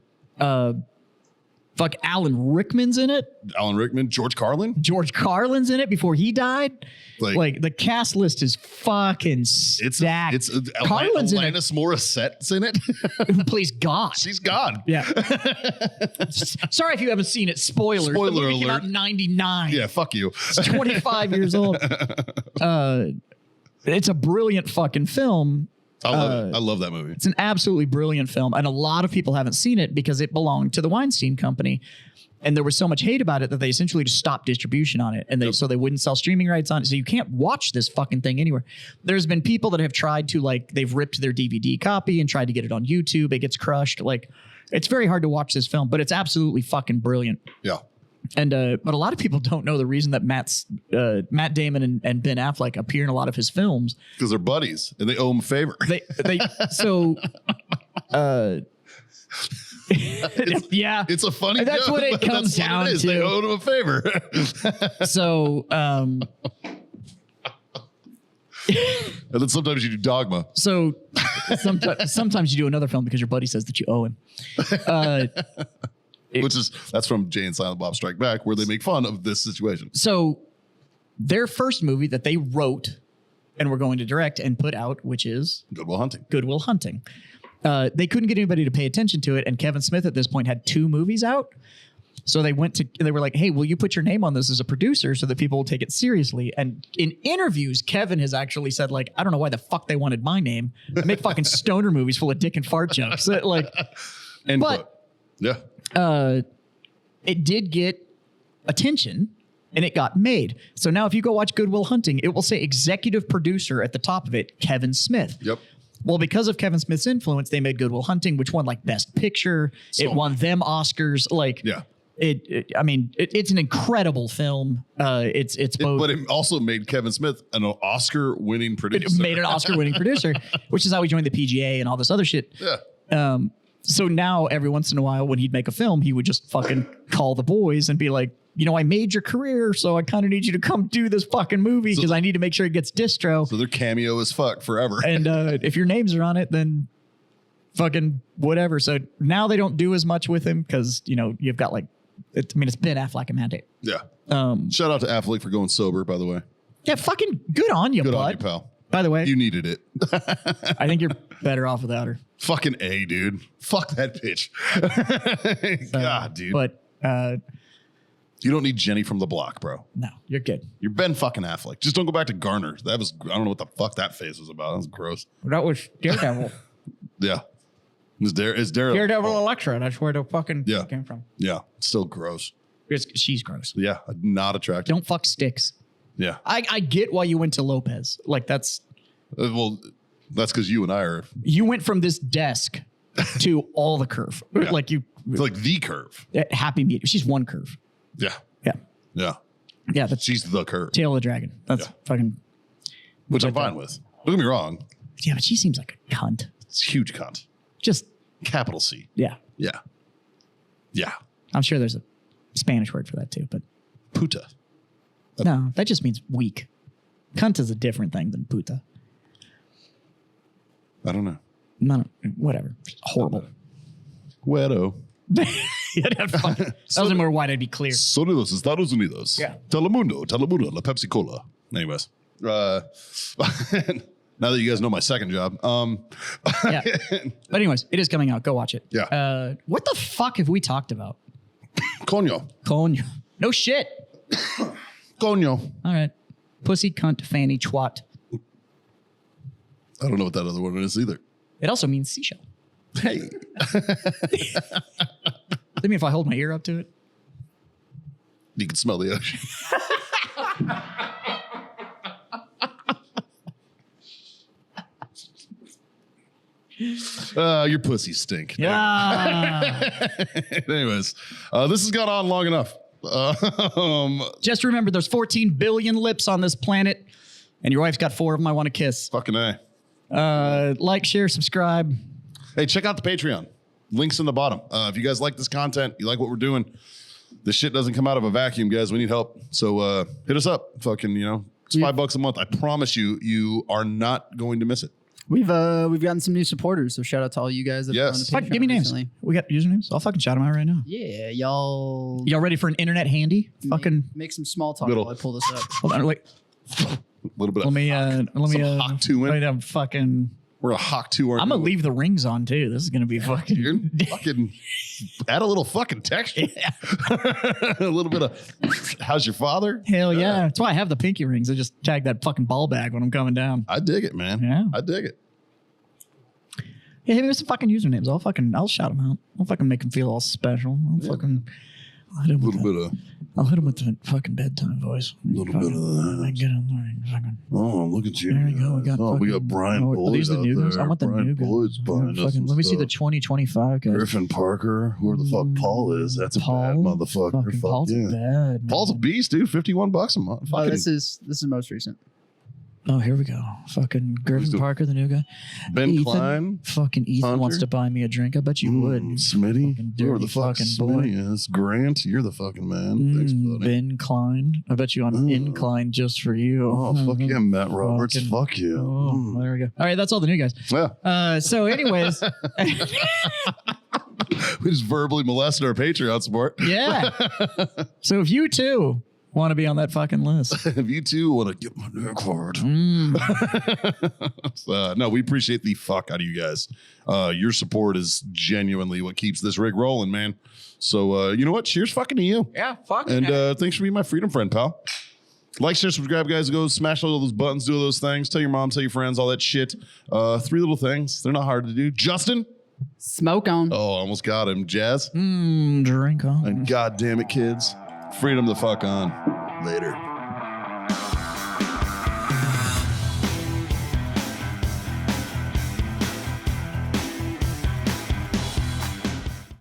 Fuck, Alan Rickman's in it. Alan Rickman, George Carlin. George Carlin's in it before he died. Like- Like the cast list is fucking It's stacked. Carlin's Carlin's in it. Alanis Morissette's in it. Please God. She's gone. Yeah. Sorry if you haven't seen it. Spoilers. The Spoiler movie came out alert. in 99. Yeah, fuck you. It's 25 years old. It's a brilliant fucking film. I love it. I love that movie. It's an absolutely brilliant film. And a lot of people haven't seen it because it belonged to the Weinstein Company. And there was so much hate about it that they essentially just stopped distribution on it. And so they wouldn't sell streaming rights on it. So you can't watch this fucking thing anywhere. There's been people that have tried to, like, they've ripped their DVD copy and tried to get it on YouTube. It gets crushed. Like, it's very hard to watch this film, but it's absolutely fucking brilliant. Yeah. And but a lot of people don't know the reason that Matt Damon and Ben Affleck appear in a lot of his films. Because they're buddies and they owe him a favor. Yeah. It's a funny That's joke, what it but comes that's what down it is. to. They owed him a favor. So And then sometimes you do Dogma. so sometimes you do another film because your buddy says that you owe him. That's from Jay and Silent Bob Strike Back, where they make fun of this situation. So their first movie that they wrote and were going to direct and put out, which is Good Will Hunting. Good Will Hunting. They couldn't get anybody to pay attention to it, and Kevin Smith at this point had 2 movies out. So they were like, hey, will you put your name on this as a producer so that people will take it seriously? And in interviews, Kevin has actually said, like, I don't know why the fuck they wanted my name. I make fucking stoner movies full of dick and fart jokes. Like, End But- quote. Yeah. it did get attention and it got made. So now if you go watch Good Will Hunting, it will say executive producer at the top of it, Kevin Smith. Yep. Well, because of Kevin Smith's influence, they made Good Will Hunting, which won like Best Picture. It won them Oscars. Like, Yeah. It's an incredible film. It's both. But it also made Kevin Smith an Oscar-winning producer. It made an Oscar-winning producer, which is how he joined the PGA and all this other shit. Yeah. So now every once in a while when he'd make a film, he would just fucking call the boys and be like, you know, I made your career, so I kind of need you to come do this fucking movie because I need to make sure it gets distro. So their cameo is fuck forever. And if your names are on it, then fucking whatever. So now they don't do as much with him because, you know, you've got like, it's Ben Affleck and Matt Damon. Yeah. Shout out to Affleck for going sober, by the way. Yeah, fucking good on you, Good bud. on you, pal. By the way, You needed it. I think you're better off without her. Fucking A, dude. Fuck that bitch. God, dude. But You don't need Jenny from the block, bro. no, you're good. You're Ben fucking Affleck. Just don't go back to Garner. That was, I don't know what the fuck that face was about. That was gross. That was Daredevil. Yeah. Is Daredevil? Daredevil Elektra. That's where the fucking Yeah. came from. Yeah. Still gross. She's gross. Yeah. Not attractive. Don't fuck sticks. Yeah. I get why you went to Lopez. Like that's Well, that's because you and I are you went from this desk to all the curve. Yeah. Like you it's like the curve. happy medium. She's one curve. Yeah. Yeah. Yeah. Yeah, that's She's the curve, Tail of the Dragon. That's Yeah. fucking which I'm fine with. Don't get me wrong. yeah, but she seems like a cunt. It's a huge cunt. Just Capital C. yeah. Yeah. Yeah. I'm sure there's a Spanish word for that too, but Puta. no, that just means weak. Cunt is a different thing than puta. I don't know. No, whatever. Horrible. Güero. Yeah, that was more wide. I'd be clear. Son de los Estados Unidos. Yeah. Telemundo, la Pepsi Cola. Anyways. Now that you guys know my second job. Yeah. But anyways, it is coming out. Go watch it. Yeah. What the fuck have we talked about? Coño. Coño. No shit. Coño. All right. Pussy, cunt, fanny, twat. I don't know what that other one is either. It also means seashell. Hey. I mean, if I hold my ear up to it. You can smell the ocean. Your pussy stink. Yeah. Anyways, this has gone on long enough. Just remember, there's 14 billion lips on this planet, and your wife's got 4 of them I want to kiss. Fucking A. Like, share, subscribe. Hey, check out the Patreon. Links in the bottom. If you guys like this content, you like what we're doing, this shit doesn't come out of a vacuum, guys. We need help. So hit us up. Fucking, it's $5 a month. I promise you, you are not going to miss it. We've gotten some new supporters, so shout out to all you guys that Yes. are on the Fuck, Patreon give me names. recently. We got usernames. I'll fucking shout them out right now. Yeah, y'all. Y'all ready for an internet handy? Fucking make some small talk Little- while I pull this up. hold on. Like, A little bit let of me some hawk to wait, it. I'm fucking. We're a hawk to our. I'm gonna leave the rings on too. This is gonna be fucking. You're fucking add a little fucking texture. A little bit of how's your father? Hell yeah! That's why I have the pinky rings. I just tag that fucking ball bag when I'm coming down. I dig it, man. Yeah. I dig it. Yeah, hit me with some fucking usernames. I'll shout them out. I'll fucking make them feel all special. I'll hit A him with little bit of I'll hit him with the fucking bedtime voice. Little bit of that. I get on there. Fucking. oh, look at you. There we go. We got. we got fucking- Brian oh, Boyd are these the out new guys? there. I want the Brian new guys. Boyd's buying us Fucking- some let me see the stuff. 2025 guys. Griffin Parker, whoever the fuck Paul is. That's a bad motherfucker. Fucking Fuck Paul's yeah. bad. Man. Paul's a beast, dude. $51 a month. Oh, Fucking this is most recent. Oh, here we go. Fucking Griffin the- Parker, the new guy. Ben Ethan. Klein. Fucking Ethan Hunter. wants to buy me a drink. I bet you would. Smitty. Fucking Whoever dirty the fuck fucking boy. Smitty is. Grant, you're the fucking man. Thanks, buddy. Ben Klein. I bet you on Mm. incline just for you. Oh, fuck yeah, Matt Roberts. Fucking- Fuck yeah. Oh, there we go. All right, that's all the new guys. Yeah. So, anyways, We just verbally molested our Patreon support. yeah. So if you too want to be on that fucking list, If you too want to get my dick hard. mm, No, we appreciate the fuck out of you guys. Your support is genuinely what keeps this rig rolling, man. So, you know what? Cheers fucking to you. yeah, fuck. And thanks for being my freedom friend, pal. Like, share, subscribe, guys. Go smash all those buttons, do all those things. Tell your mom, tell your friends, all that shit. 3 little things. They're not hard to do. Justin. Smoke on. Oh, I almost got him. Jazz. Drink on. And God damn it, kids. Freedom the fuck on. Later.